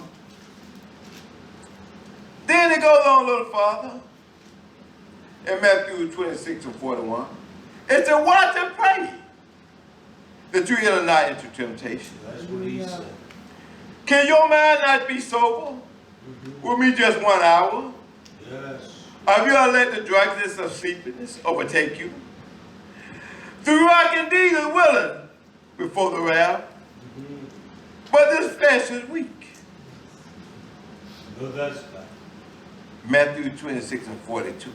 Then it goes on a little farther. In Matthew 26:41, it said, watch and pray, that you enter not into temptation. That's what he said. Can your mind not be sober? With me just 1 hour? Yes. Have you ever let the drunkenness of sleepiness overtake you? The rock indeed is willing before the wrath, but this flesh is weak. No, that's bad. Matthew 26:42.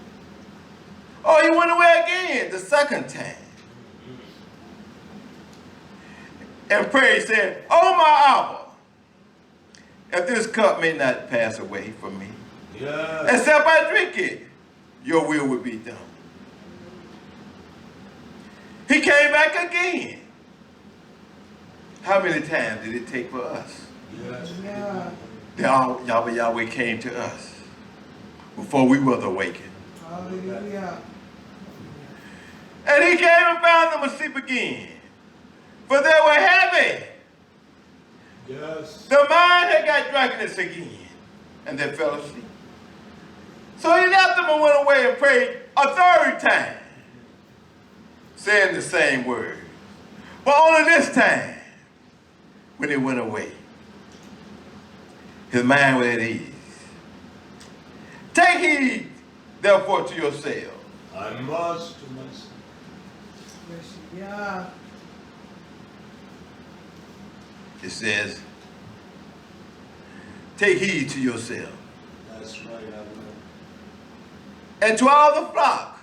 Oh, he went away again the second time. And prayed, saying, oh, my Abba, if this cup may not pass away from me, Yes. except I drink it, your will will be done. He came back again. How many times did it take for us Yes. Yeah. that Yahweh Yahweh came to us before we were awakened. Hallelujah. And he came and found them asleep again, for they were heavy. Yes. The mind had got drunkenness again, and they fell asleep. So he left them and went away and prayed a third time, saying the same word. But only this time, when he went away, his mind was at ease. Take heed, therefore, to yourselves. I must to myself. Yeah. It says, take heed to yourself. That's right, I will. And to all the flock,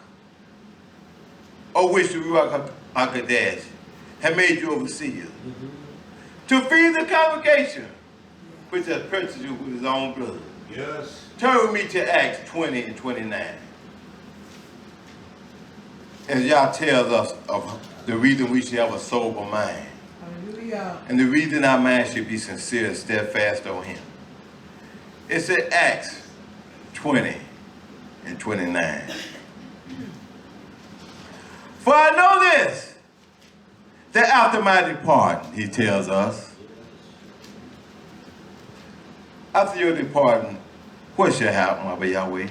of which the Ruach HaKodesh had made you overseers, to feed the congregation, which has purchased you with his own blood. Yes. Turn with me to Acts 20 and 29. As Yah tells us of the reason we should have a sober mind. Hallelujah. And the reason our mind should be sincere and steadfast on him. It's in Acts 20 and 29. For I know this, that after my departing, he tells us, after your departing, what shall happen, Abba Yahweh?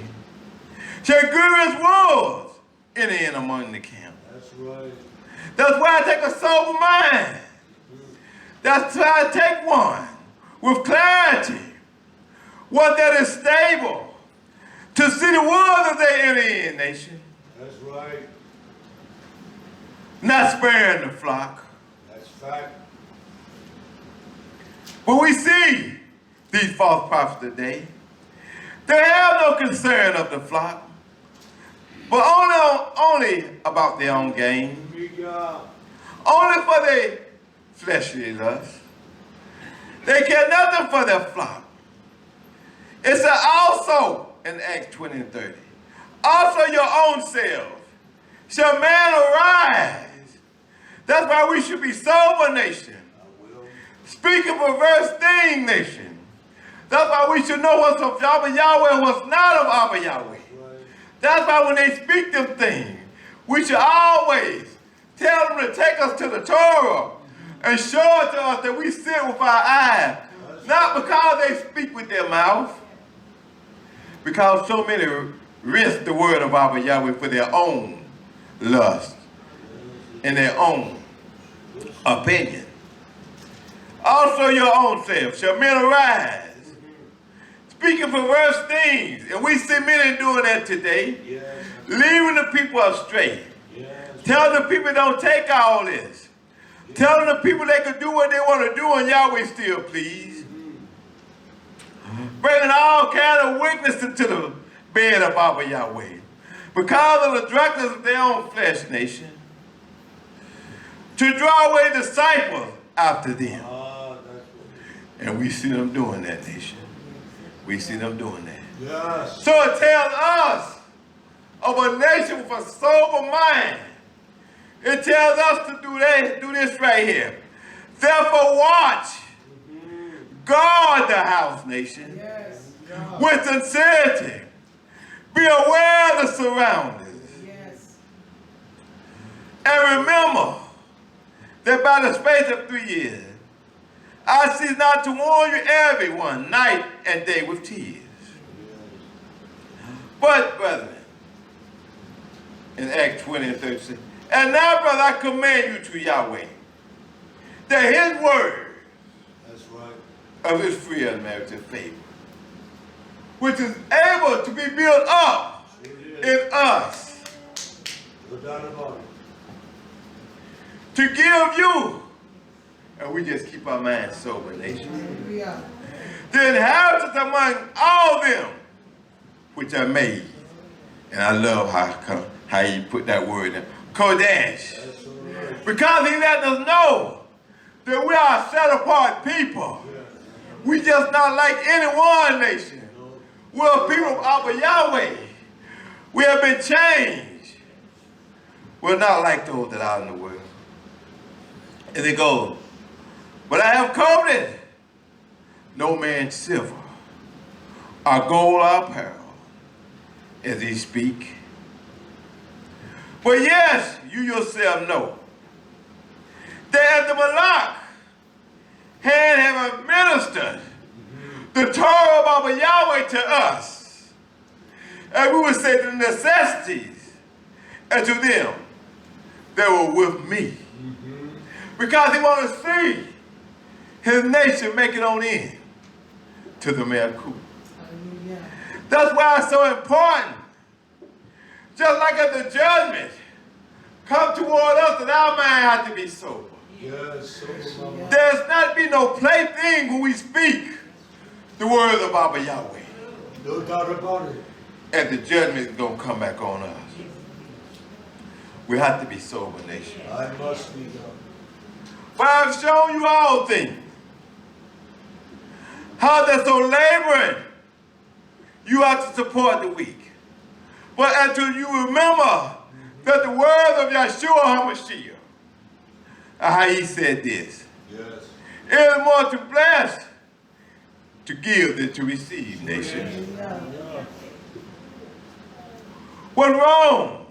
Shall grievous wolves enter in among the camp. That's right. That's why I take a sober mind. That's why I take one with clarity, one that is stable, to see the wolves as they enter in, nation. That's right. Not sparing the flock. That's fact. But we see these false prophets today. They have no concern of the flock, but only about their own gain, Yeah. only for their fleshly lust. They care nothing for their flock. It's also in Acts 20 and 30. Also your own selves shall man arise. That's why we should be sober, nation. I will. Speaking perverse thing, nation. That's why we should know what's of Abba Yahweh and what's not of Abba Yahweh. Right. That's why when they speak them things, we should always tell them to take us to the Torah and show it to us that we see it with our eyes. Not because they speak with their mouth, because so many risk the word of Abba Yahweh for their own lust and their own opinion. Also your own self shall men arise, speaking perverse things, and we see many doing that today, Yes. leaving the people astray, Yes. telling the people don't take all this, telling the people they can do what they want to do and Yahweh still please, bringing all kind of weakness into the bed of Abba Yahweh because of the drunkenness of their own flesh, nation, to draw away disciples after them. Ah, that's what And we see them doing that, nation. We see them doing that. it is. Yes. So it tells us of a nation with a sober mind. It tells us to do this right here. Therefore watch, guard the house, nation, Yes. God. with sincerity. Be aware of the surroundings. Yes. And remember that by the space of 3 years, I cease not to warn you everyone, night and day with tears. But, brethren, in Acts 20 and 36, and now, brother, I command you to Yahweh, that his word That's right. of his free unmerited favor, which is able to be built up Sure is. in us, No doubt about it. to give you, and we just keep our minds sober, nation, Hallelujah. the inheritance among all them which are made. And I love how you put that word in, Kodesh. That's all right. Because he let us know that we are a set apart people. We just not like any one nation. We're a people of Abba Yahweh. We have been changed. We're not like those that are in the world. And it goes, but I have covenant no man's silver, or gold or pearl, as he speak. But yes, you yourself know that as the malak hand have administered the Torah of Abba YHWH to us, and we would say the necessities, and to them that were with me. Because he want to see his nation make it on in to the malak. That's why it's so important. Just like at the judgment come toward us, that our mind has to be sober. Yes, There's not be no plaything when we speak the words of Abba YHWH. no doubt about it. And the judgment is going to come back on us. We have to be sober, nation. I must be done. For I've shown you all things. How that so laboring, you have to support the weak. But until you remember that the words of YHWH HaMashiach, how he said this, Yes. it is more to bless to give than to receive, nation. When wrong,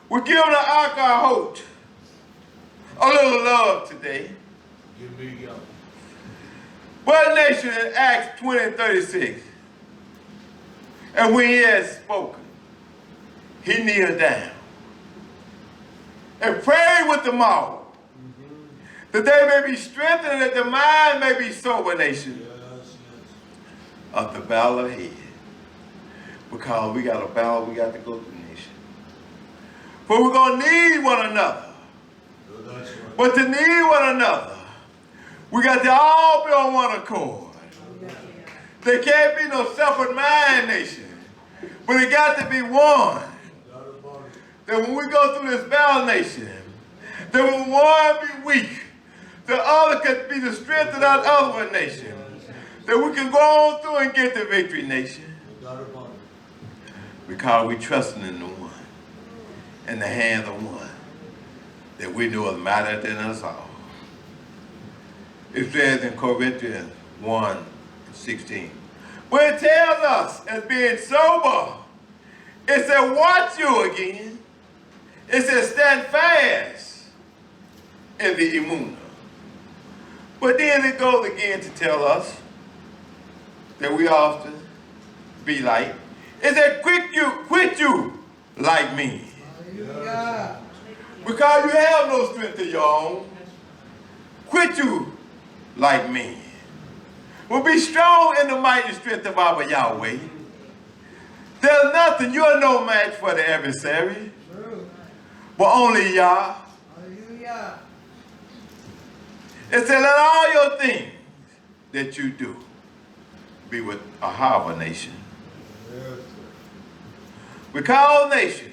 we give the ark our hope a little love today. Give me young. But nation in Acts 20:36, and when he had spoken, he kneeled down and prayed with them all, that they may be strengthened, that the mind may be sober, nation, Yes, of the battle ahead. Because we got a battle we got to go through, nation. But we're going to need one another. No, that's right. But to need one another, we got to all be on one accord. There can't be no separate mind, nation. But it got to be one. Doubt about it. That when we go through this battle, nation, that when one be weak, the other could be the strength of that other one, nation. That we can go on through and get the victory, nation. No doubt about it. Because we trusting in the one, in the hands of one, that we know is mightier than us all. It says in Corinthians 1:16. But it tells us as being sober, it said watch you again. It says stand fast in the emunah. But then it goes again to tell us that we often be like, it said quit you like me. Hallelujah. Because you have no strength of your own. Quit you like me. Well, be strong in the mighty strength of Abba YHWH. There's nothing, you're no match for the adversary, True. but only Yah. Hallelujah. It said, let all your things that you do be with a harbor nation. Yes. We call nation.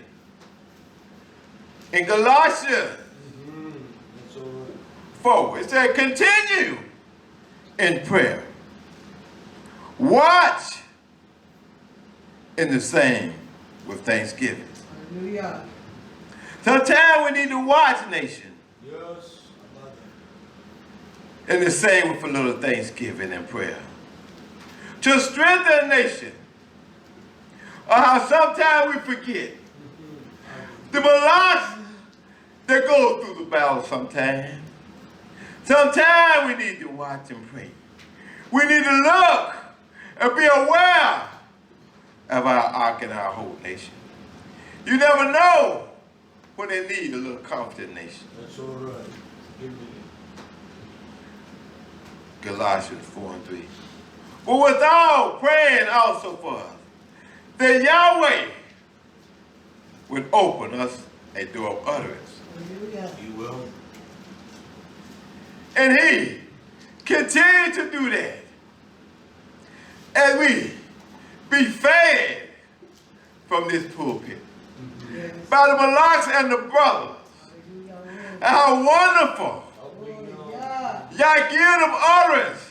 In Galatians That's all right. 4, it said, continue in prayer. Watch in the same with thanksgiving. Hallelujah. Sometimes we need to watch, nation, Yes. I love it. and the same with a little thanksgiving and prayer. To strengthen the nation, or how sometimes we forget. The malaks that go through the battle sometimes. Sometimes we need to watch and pray. We need to look and be aware of our ark and our whole nation. You never know when they need a little comfort, nation. That's all right. Give me Galatians 4:3. But with all praying also for us, that Yahweh would open us a door of utterance. Hallelujah. You will. And he continued to do that as we be fed from this pulpit Yes. by the malaks and the brothers. Hallelujah. And how wonderful Hallelujah. Yah give them utterance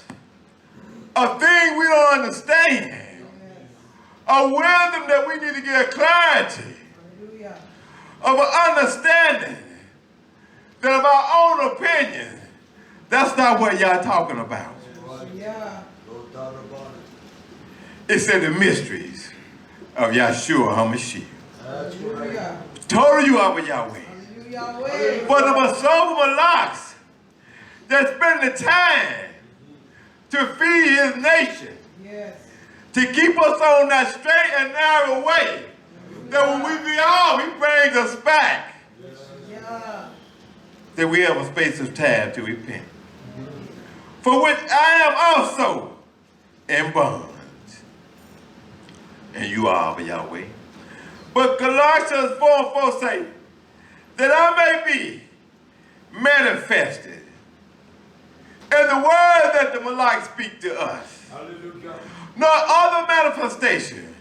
of things we don't understand, of wisdom that we need to get clarity, Hallelujah. of an understanding that of our own opinion, that's not what y'all talking about. Yes. Hallelujah. No doubt about it. It said the mysteries of YHWH HaMashiach. That's what I Hallelujah. Told you, Abba YHWH. Hallelujah. For the Masoba Malaks that spend the time to feed his nation, Yes. to keep us on that straight and narrow way, that when we be off, he brings us back, Yeah. that we have a space of time to repent. For which I am also in bonds. And you are, Abba YHWH. But Colossians 4:4 say, that I may be manifested in the word that the Malak speak to us. Hallelujah. No other manifestation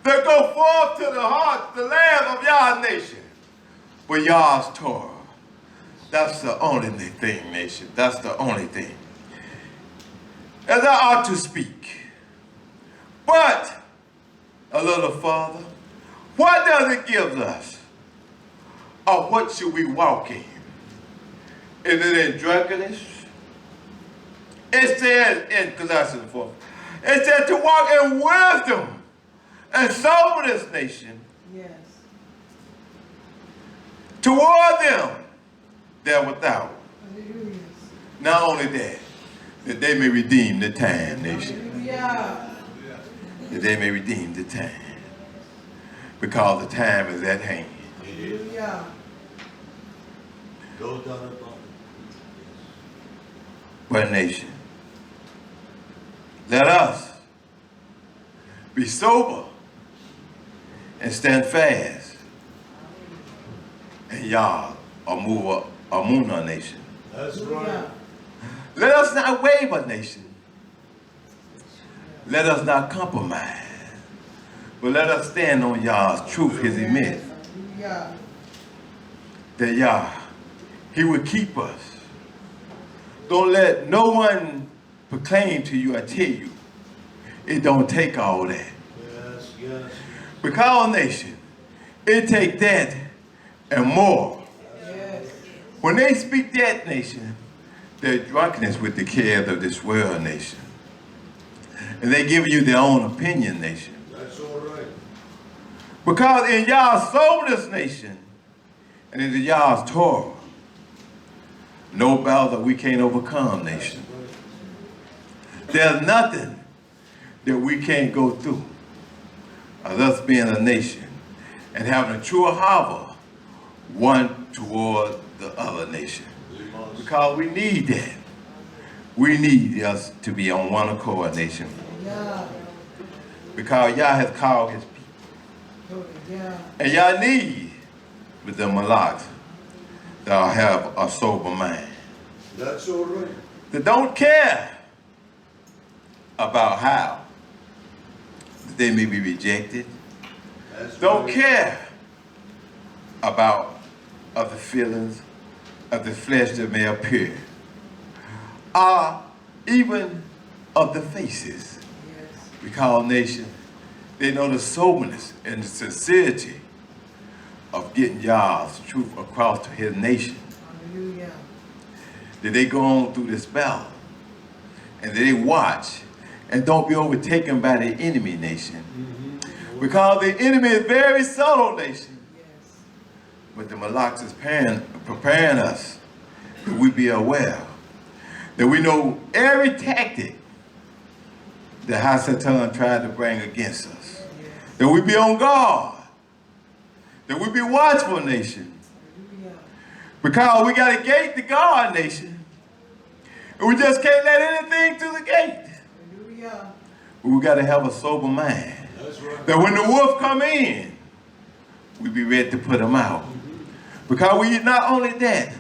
that go forth to the heart, the land of Yah's nation, but Yah's Torah. That's the only thing, nation. That's the only thing. As I ought to speak. But a little further, what does it give us? Or what should we walk in? Is it in drunkenness? It says in Colossians 4, it says to walk in wisdom and soberness, nation, Yes. toward them that without. Hallelujah. Not only that they may redeem the time, nation. Hallelujah. That they may redeem the time. Because the time is at hand. Hallelujah. No doubt about it. But nation, let us be sober and stand fast. And y'all are move Amuna nation. That's right. Let us not waver, nation. Let us not compromise. But let us stand on Yah's truth, his Emet. Hallelujah. That Yah, he will keep us. Don't let no one proclaim to you, I tell you, it don't take all that. Yes, yes. Because, nation, it take that and more. Yes. When they speak that, nation, they're drunkenness with the cares of this world, nation. And they give you their own opinion, nation. That's all right. Because in Yah's soberness, nation, and in Yah's Torah, no battle that we can't overcome, nation. There's nothing that we can't go through of us being a nation and having a true harbor one toward the other nation. Because we need that. We need us to be on one accord, nation. Yeah. Because Yah has called his people. Yeah. And Yah need with the malaks that have a sober mind. That's all right. That don't care about how they may be rejected. That's Don't right. care about other feelings of the flesh that may appear. Even of the faces. Yes. Because nation, they know the soberness and the sincerity of getting Yah's truth across to his nation. Hallelujah. That they go on through this battle and they watch and don't be overtaken by the enemy, nation. Because the enemy is very subtle, nation. Yes. But the Malaks is preparing us that we be aware, that we know every tactic that Hasatan tried to bring against us. That we be on guard, that we be watchful, nation. Hallelujah. Because we got a gate to guard, nation. And we just can't let anything through the gate. Hallelujah. We got to have a sober mind. That's right. That when the wolf come in, we be ready to put him out. Because we not only that,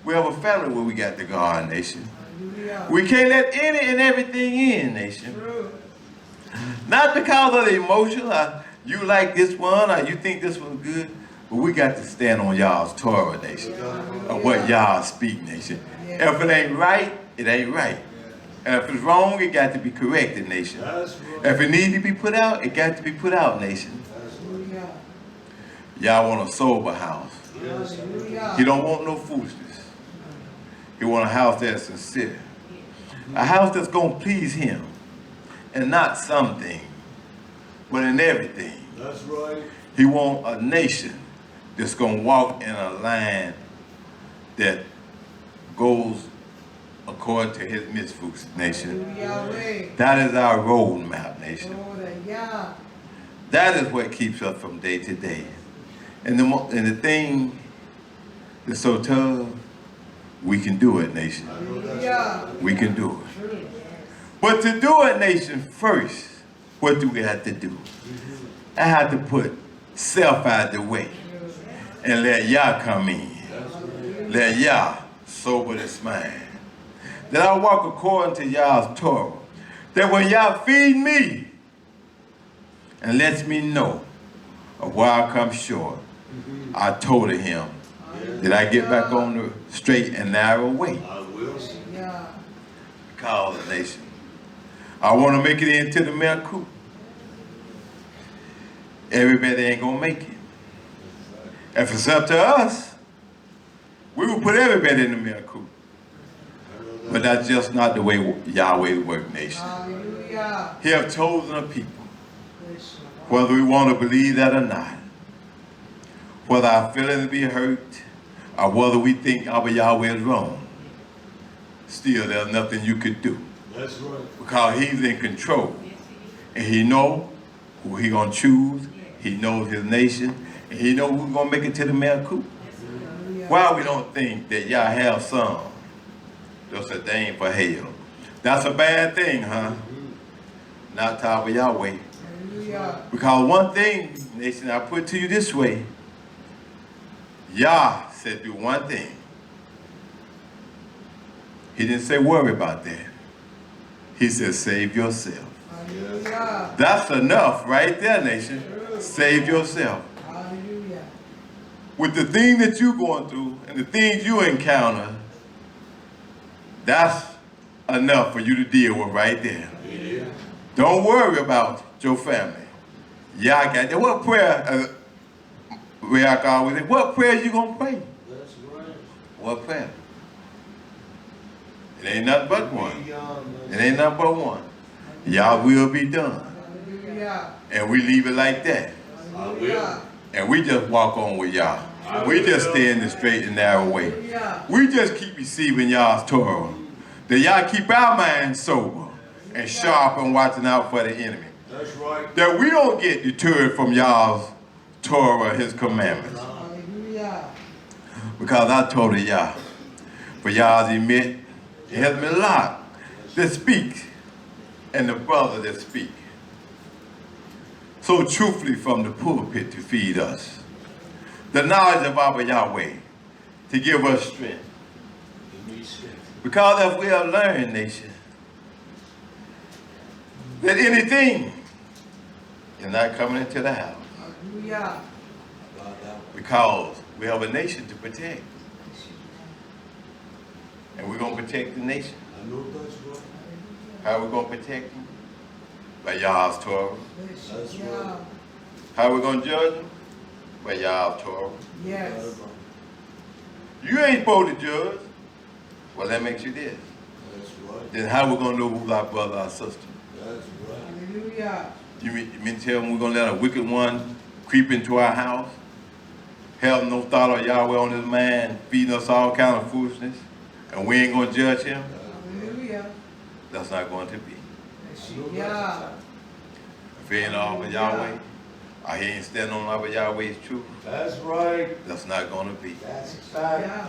we have a family where we got to guard, nation. Hallelujah. We can't let any and everything in, nation. True. Not because of the emotion, you like this one, or you think this one's good, but we got to stand on y'all's Torah, nation. Of what y'all speak, nation. If it ain't right, it ain't right. And if it's wrong, it got to be corrected, nation. That's right. If it needs to be put out, it got to be put out, nation. Hallelujah. Y'all want a sober house. Hallelujah. He don't want no foolishness. He want a house that's sincere. A house that's going to please him. And not something, but in everything. That's right. He wants a nation that's going to walk in a line that goes according to his mitzvahs, nation. That is our roadmap, nation. That is what keeps us from day to day. And the thing that's so tough, we can do it, nation. We can do it. But to do it, nation, first, what do we have to do? I have to put self out the way and let Yah come in. Let Yah sober this mind. That I walk according to Yah's Torah. That when Yah feed me and lets me know of where I come short, I told him that I get back on the straight and narrow way. I will. Call the nation. I want to make it into the malak. Everybody ain't going to make it. If it's up to us, we will put everybody in the malak. But that's just not the way Yahweh works, nation. He have chosen a people, whether we want to believe that or not, whether our feelings be hurt, or whether we think Abba YHWH is wrong. Still, there's nothing you could do. That's right. Because he's in control. And he knows who he going to choose. He knows his nation. And he knows who's going to make it to the malak. Why we don't think that Yah have some just a thing for hell? That's a bad thing, huh? Not to Abba YHWH. Because one thing, nation, I put to you this way. Yah said do one thing. He didn't say worry about that. He said save yourself. That's enough right there, nation. Save yourself. With the thing that you're going through and the things you encounter, that's enough for you to deal with right there. Don't worry about your family. Yeah, I got that. What prayer, what prayer you going to pray? That's right. What prayer? It ain't nothing but one. It ain't nothing but one. Y'all will be done. And we leave it like that. I will. And we just walk on with y'all. We just stay in the straight and narrow way. We just keep receiving y'all's Torah. That y'all keep our minds sober and sharp and watching out for the enemy. That's right. That we don't get deterred from y'all's Torah, his commandments. Because I told y'all, for y'all's Emet, it has been malak that speaks and the brother that speak. So truthfully from the pulpit to feed us. The knowledge of Abba YHWH to give us strength. Because if we are learned, nation, that anything is not coming into the house. Because we have a nation to protect. And we're going to protect the nation. I know that's right. How are we going to protect them? By Yah's Torah. That's right. How are we going to judge them? By Yah's Torah. Yes. You ain't supposed to judge. Well, that makes you this. That's right. Then how we going to know who's our brother or sister? That's right. Hallelujah. You mean tell them we're going to let a wicked one creep into our house? Have no thought of Yahweh on his mind, feeding us all kind of foolishness, and we ain't going to judge him? Hallelujah. That's not going to be. Yeah. If he ain't Abba YHWH, or he ain't standing on Abba YHWH's truth, That's right. that's not going to be. That's a fact. Yeah.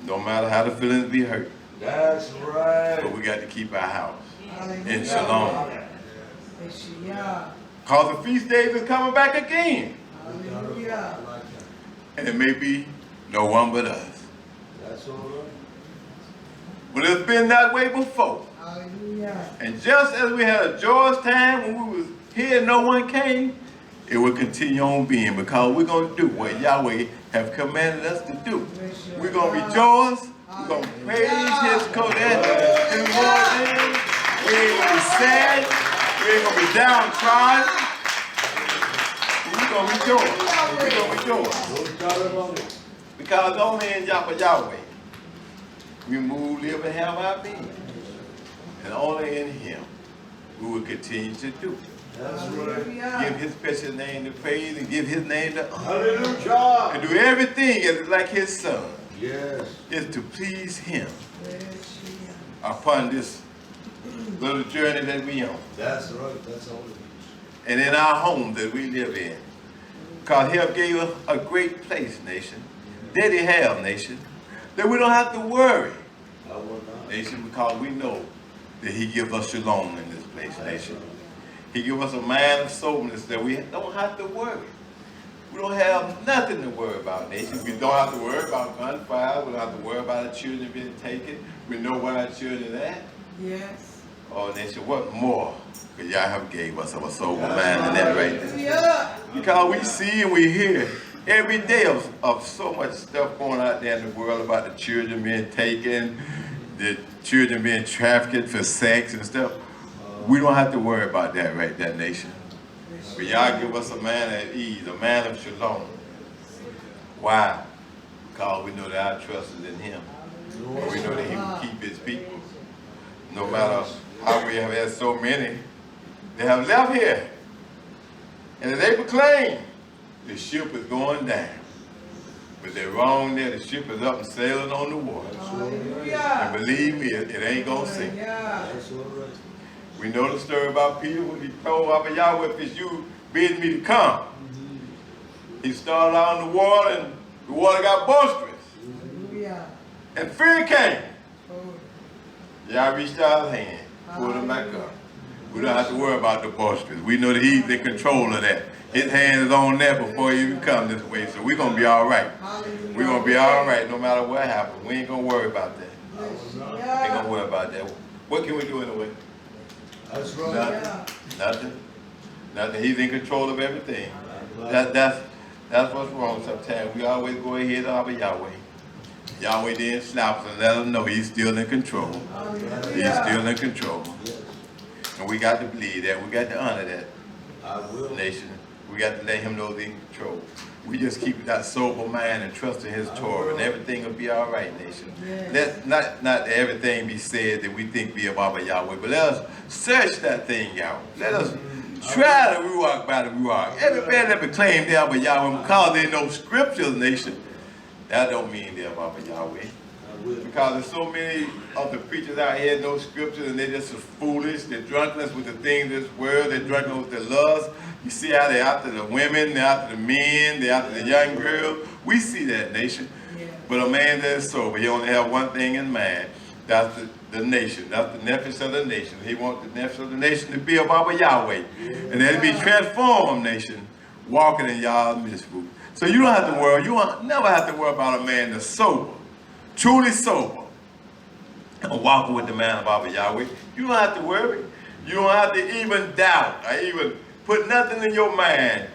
No matter how the feelings be hurt, That's right. but we got to keep our house Hallelujah. in Shalom. Yeah. Because the feast days is coming back again. Hallelujah. And it may be no one but us. That's all right. But it's been that way before. Hallelujah. And just as we had a joyous time when we was here and no one came, it will continue on being, because we're going to do what Yahweh have commanded us to do. We're going to rejoice. We're going to praise his Kodesh, his Lord's name. We ain't going to be sad. We ain't going to be downtrodden. We're going to rejoice. We're going to rejoice. No doubt about it. Because only in Abba YHWH we move, live, and have our being. And only in him we will continue to do. That's right. Hallelujah. Give his special name the praise and give his name the honor. Hallelujah. And do everything as like his son. Yes. Is to please him YHWH. upon this little journey that we on. That's right. That's all it is. And in our home that we live in. Because he gave us a great place, nation. That he have, nation. That we don't have to worry, I will not. nation, because we know that he gives us shalom in this place, nation. He gives us a mind of soberness that we don't have to worry. We don't have nothing to worry about, nation. We don't have to worry about gunfire. We don't have to worry about our children being taken. We know where our children are at. Yes. Oh, nation, what more could y'all have gave us of a sober mind in that right there? Hallelujah. Because we see and we hear every day of so much stuff going out there in the world about the children being taken, the children being trafficked for sex and stuff. We don't have to worry about that right there, nation. But y'all give us a man at ease, a man of shalom. Why? Because we know that our trust is in him. We know that he will keep his people. No matter how we have had so many, they have left here. And they proclaim the ship is going down. But they're wrong there. The ship is up and sailing on the water. Hallelujah. And believe me, it ain't going to sink. Hallelujah. That's all right. We know the story about Peter when he told Abba YHWH, you bid me to come. He started out in the water and the water got boisterous. Hallelujah. And fear came. Oh, Y'all reached out his hand, pulled him back up. We don't have to worry about the boisterous. We know that he's in control of that. His hand is on that before he even come this way. So we're going to be all right. hallelujah. We're going to be all right no matter what happens. We ain't going to worry about that. YHWH. Ain't going to worry about that. What can we do in the way? That's right. Nothing. Nothing. Nothing. He's in control of everything. That's what's wrong sometimes. We always go ahead of Abba YHWH. Yahweh didn't slap us and let us know he's still in control. He's still in control. And we got to believe that. We got to honor that. I will. Nation. We got to let him know he's in control. We just keep that sober mind and trust in his Torah, and everything will be all right, nation. Let not everything be said that we think be of Abba YHWH, but let us search that thing out. Let us try the Ruach by the Ruach. Everybody that proclaim they're Abba YHWH, because they know scriptures, nation, that don't mean they're of Abba YHWH. Because there's so many of the preachers out here know scriptures and they're just foolish. They're drunkenness with the things of this world. They're drunkenness with their lust. You see how they're after the women, they're after the men, they're after the young girls. We see that, nation. But a man that is sober, he only have one thing in mind. That's the nation. That's the nephews of the nation. He wants the nephews of the nation to be of Abba YHWH. And then to be transformed, nation, walking in y'all's misfood. So you don't have to worry. You won't never have to worry about a man that's sober. Truly sober, and walking with the man of Abba YHWH. You don't have to worry. You don't have to even doubt or even put nothing in your mind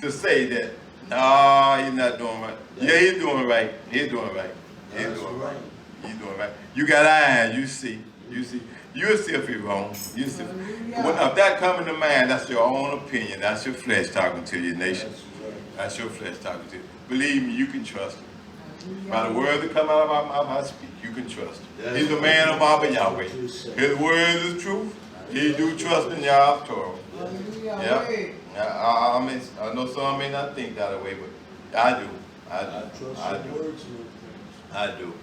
to say that, no, he's not doing right. Yeah, he's doing right. He's doing right. He's doing right. He's doing right. You got eyes, you see. You see. You'll see if he's wrong. You see. If that comes to mind, that's your own opinion. That's your flesh talking to you, nation. That's your flesh talking to you. Believe me, you can trust him. By the words that come out of our mouth, I speak. You can trust him. He's a man of Abba YHWH. His words is truth. He do trust in Yah's Torah. Yeah. I know some may not think that way, but I do. I do.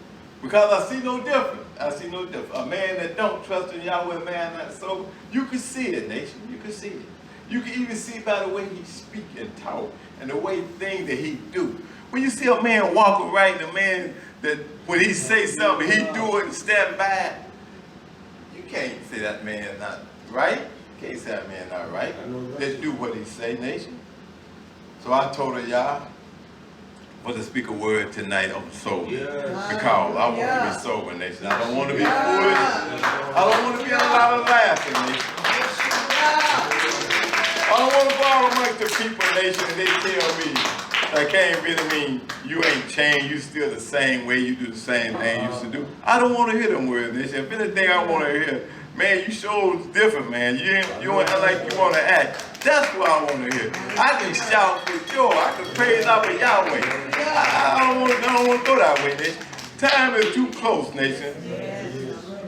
Because I see no difference. I see no difference. A man that don't trust in Yahweh, a man that's sober, you can see it, nation. You can see it. You can even see by the way he speak and talk and the way things that he do. When you see a man walking right and a man that when he say something, he do it and stand by, you can't say that man not right. You can't say that man not right. Let's do what he say, nation. So I told her, y'all, for to speak a word tonight of sober. Because I want to be sober, nation. I don't want to be foolish. I don't want to be a lot of laughing, nation. I don't want to borrow much to people, nation, and they tell me, that can't really mean you ain't changed, you still the same way, you do the same thing you used to do. I don't want to hear them words, nation. If anything I want to hear, man, you sure different, man. You don't act like you want to act. That's what I want to hear. I can shout for joy. I can praise Abba YHWH. I don't want to go that way, nation. Time is too close, nation.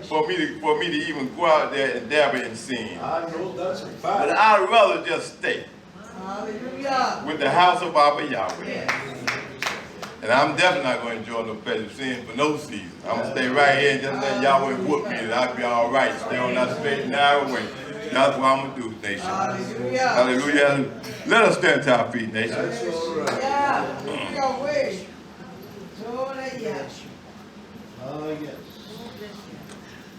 for me to even go out there and dabble in sin. I know that's a But fact. I'd rather just stay Hallelujah. with the house of Abba Yahweh. And I'm definitely not going to enjoy no pleasure of sin for no season. I'm going to stay right here and just let Yahweh whoop me and I'll be all right. Stay on that straight and narrow way. That's what I'm going to do, nation. Hallelujah. Hallelujah. Let us stand to our feet, nation. That's all right. Yeah. Yahweh. Torah Yahweh. Yes.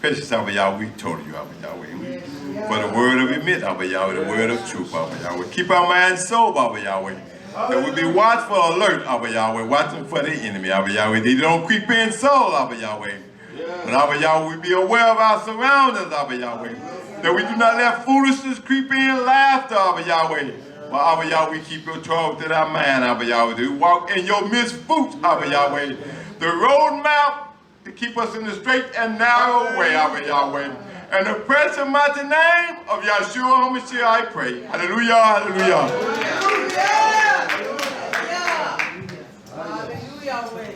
Precious Abba Yahweh, we told you, Abba Yahweh. For the word of Emet, Abba Yahweh, the word of truth, Abba Yahweh. Keep our minds sober, Abba Yahweh. That we be watchful, alert, Abba Yahweh, watching for the enemy, Abba Yahweh. They don't creep in soul, Abba Yahweh. But Abba Yahweh, we be aware of our surroundings, Abba Yahweh. That we do not let foolishness creep in laughter, Abba Yahweh. But Abba Yahweh, keep your Torah within our mind, Abba Yahweh. To walk in your midst fruit, Abba Yahweh. The roadmap to keep us in the straight and narrow way, Abba Yahweh. And the precious mighty name of YHWH HaMashiach, I pray. Hallelujah, hallelujah. Hallelujah.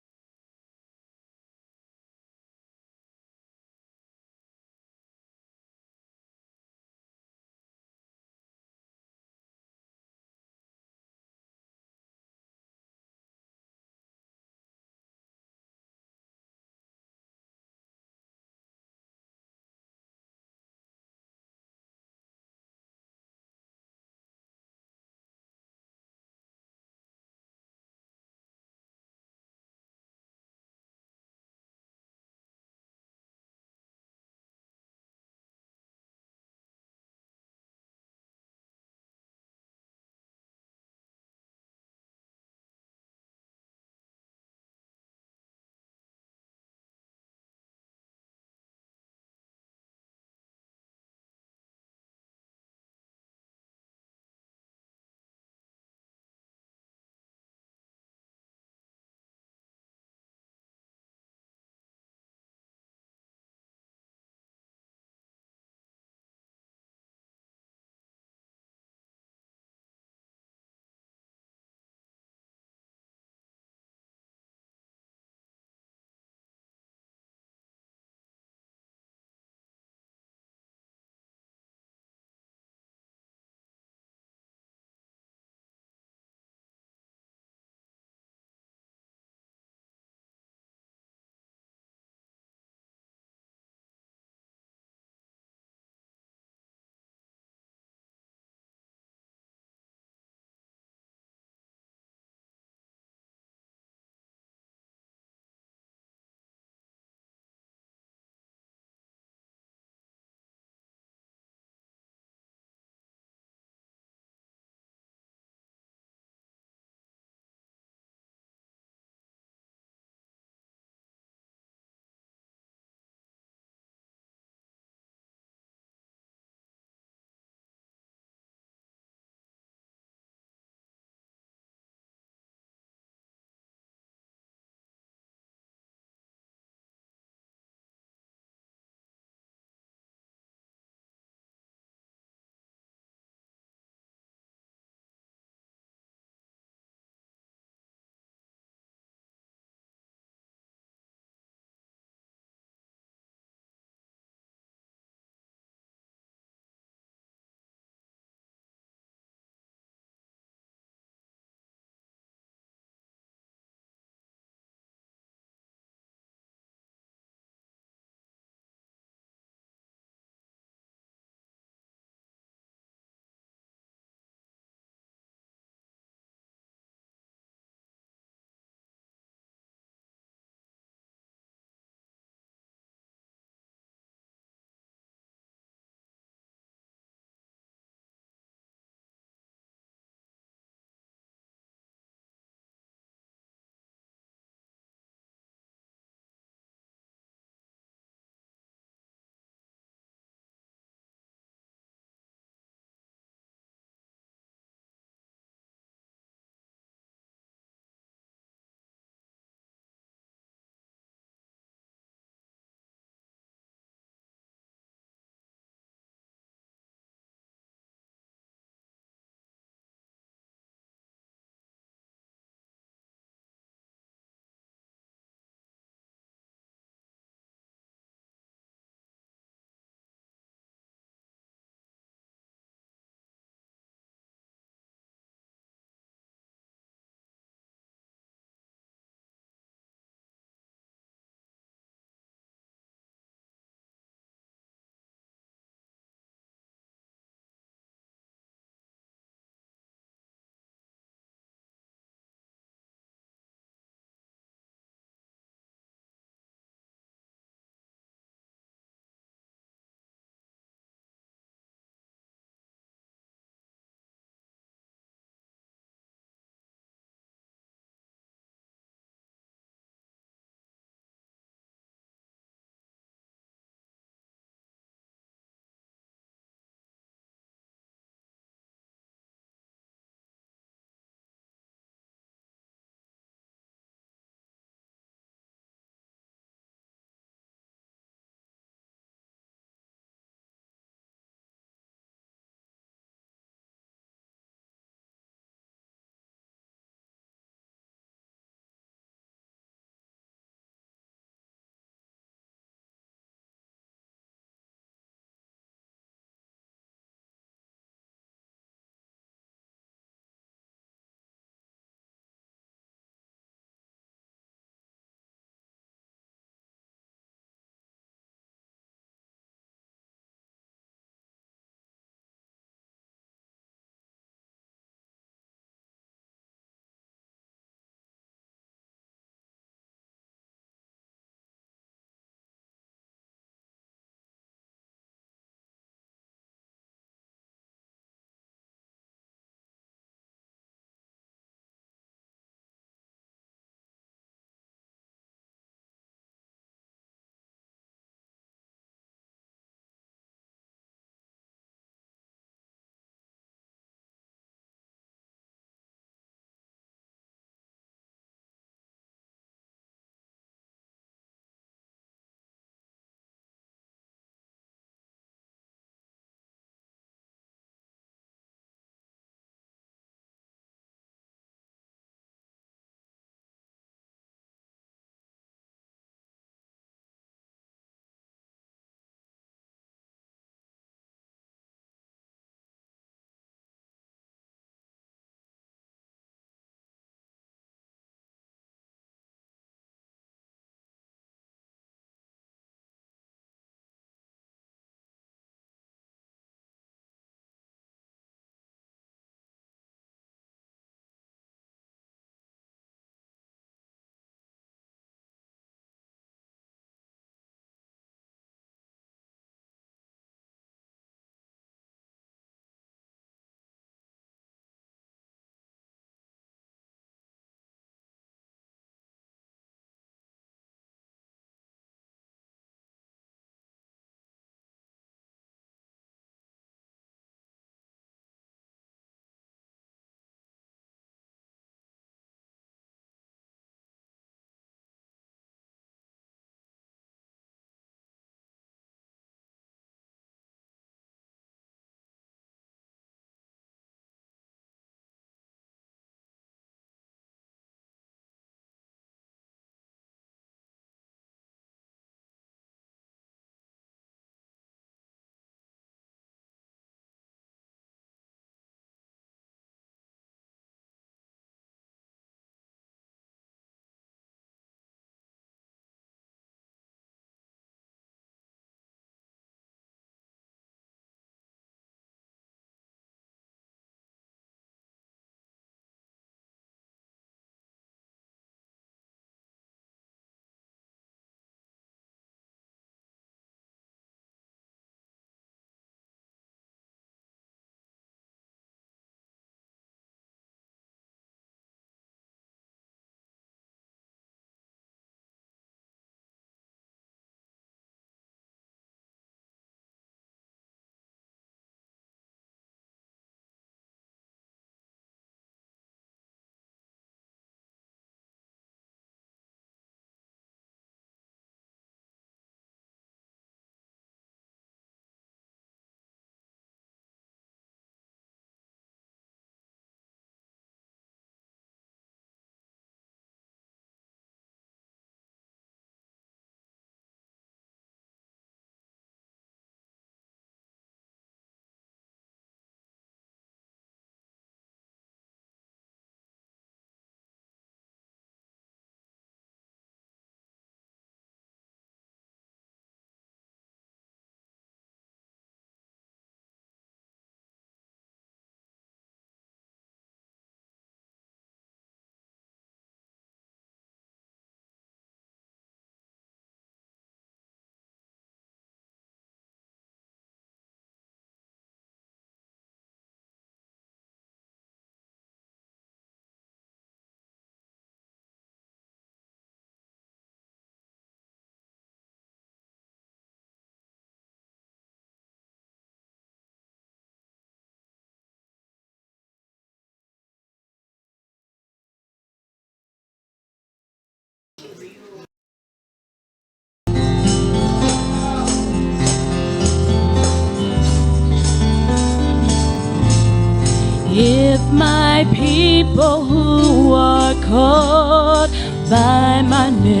people who are called by my name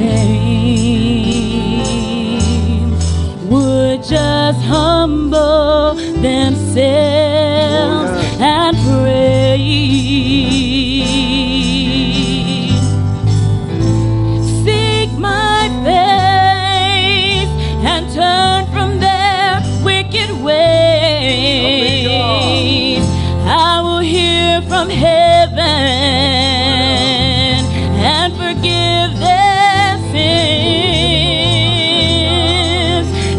would just humble themselves and pray, seek my face and turn from their wicked ways, I will hear from heaven and forgive their sins,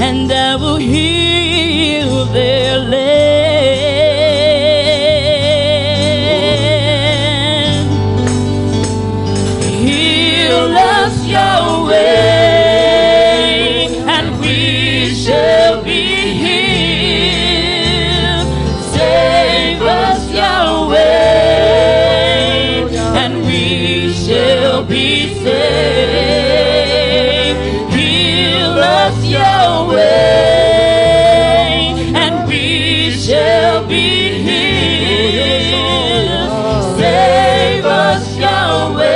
and I will heal their land. Heal us, Yahweh, and we shall be healed. Save us, Yahweh, and we shall be saved. Heal us, Yahweh, and we shall be healed. Save us, Yahweh,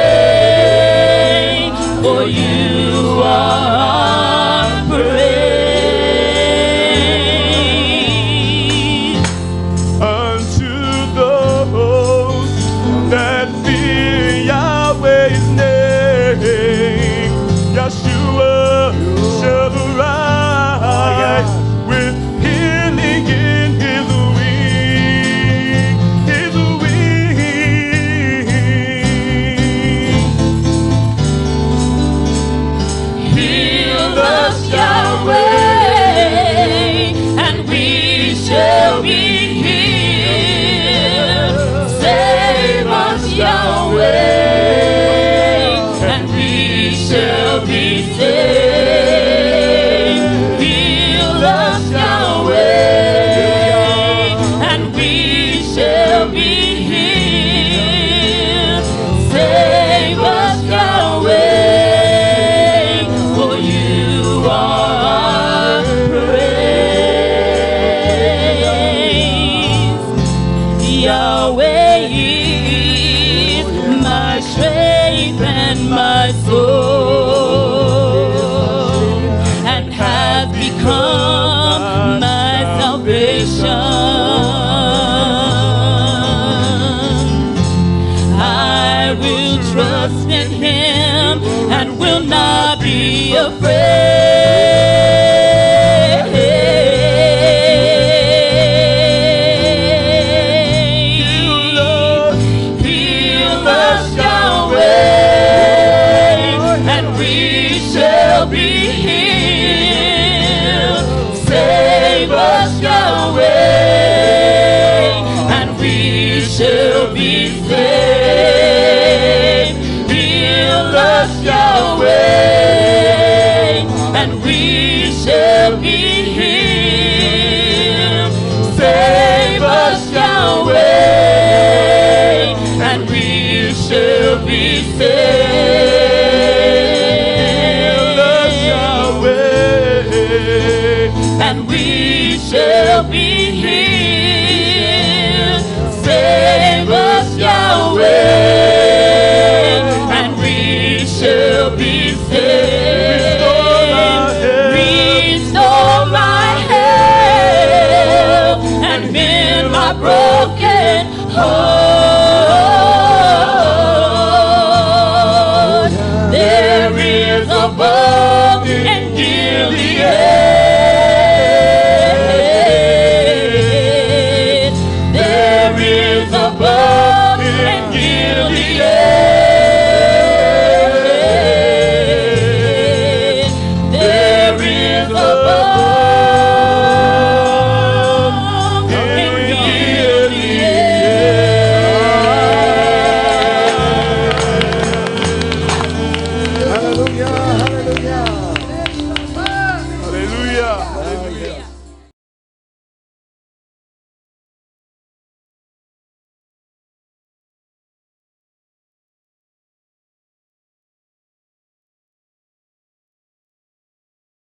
for you are our praise. Unto those that fear Yahweh's name, Yeshua shall arise with healing in his wing, his wing. Heal us, Yahweh, and we shall be healed. Save us, Yahweh, and we shall be saved. Heal us, Yahweh, and we shall be healed. Save us, Yahweh, for you are our praise. Yahweh is my strength and my soul, and has become my salvation. I will trust in him and will not be afraid. Heal us, Yahweh, and we shall be healed. Save us, Yahweh, and we shall be saved. Heal us, Yahweh, and we shall be healed. Save us, Yahweh, and we shall be saved. Heal us, Yahweh, And we shall be healed. Save us, Yahweh, and we shall be saved. Restore my health and mend my broken heart. There is a balm in Gilead. There is a balm in Gilead. There is a balm in Hallelujah, hallelujah. hallelujah, hallelujah.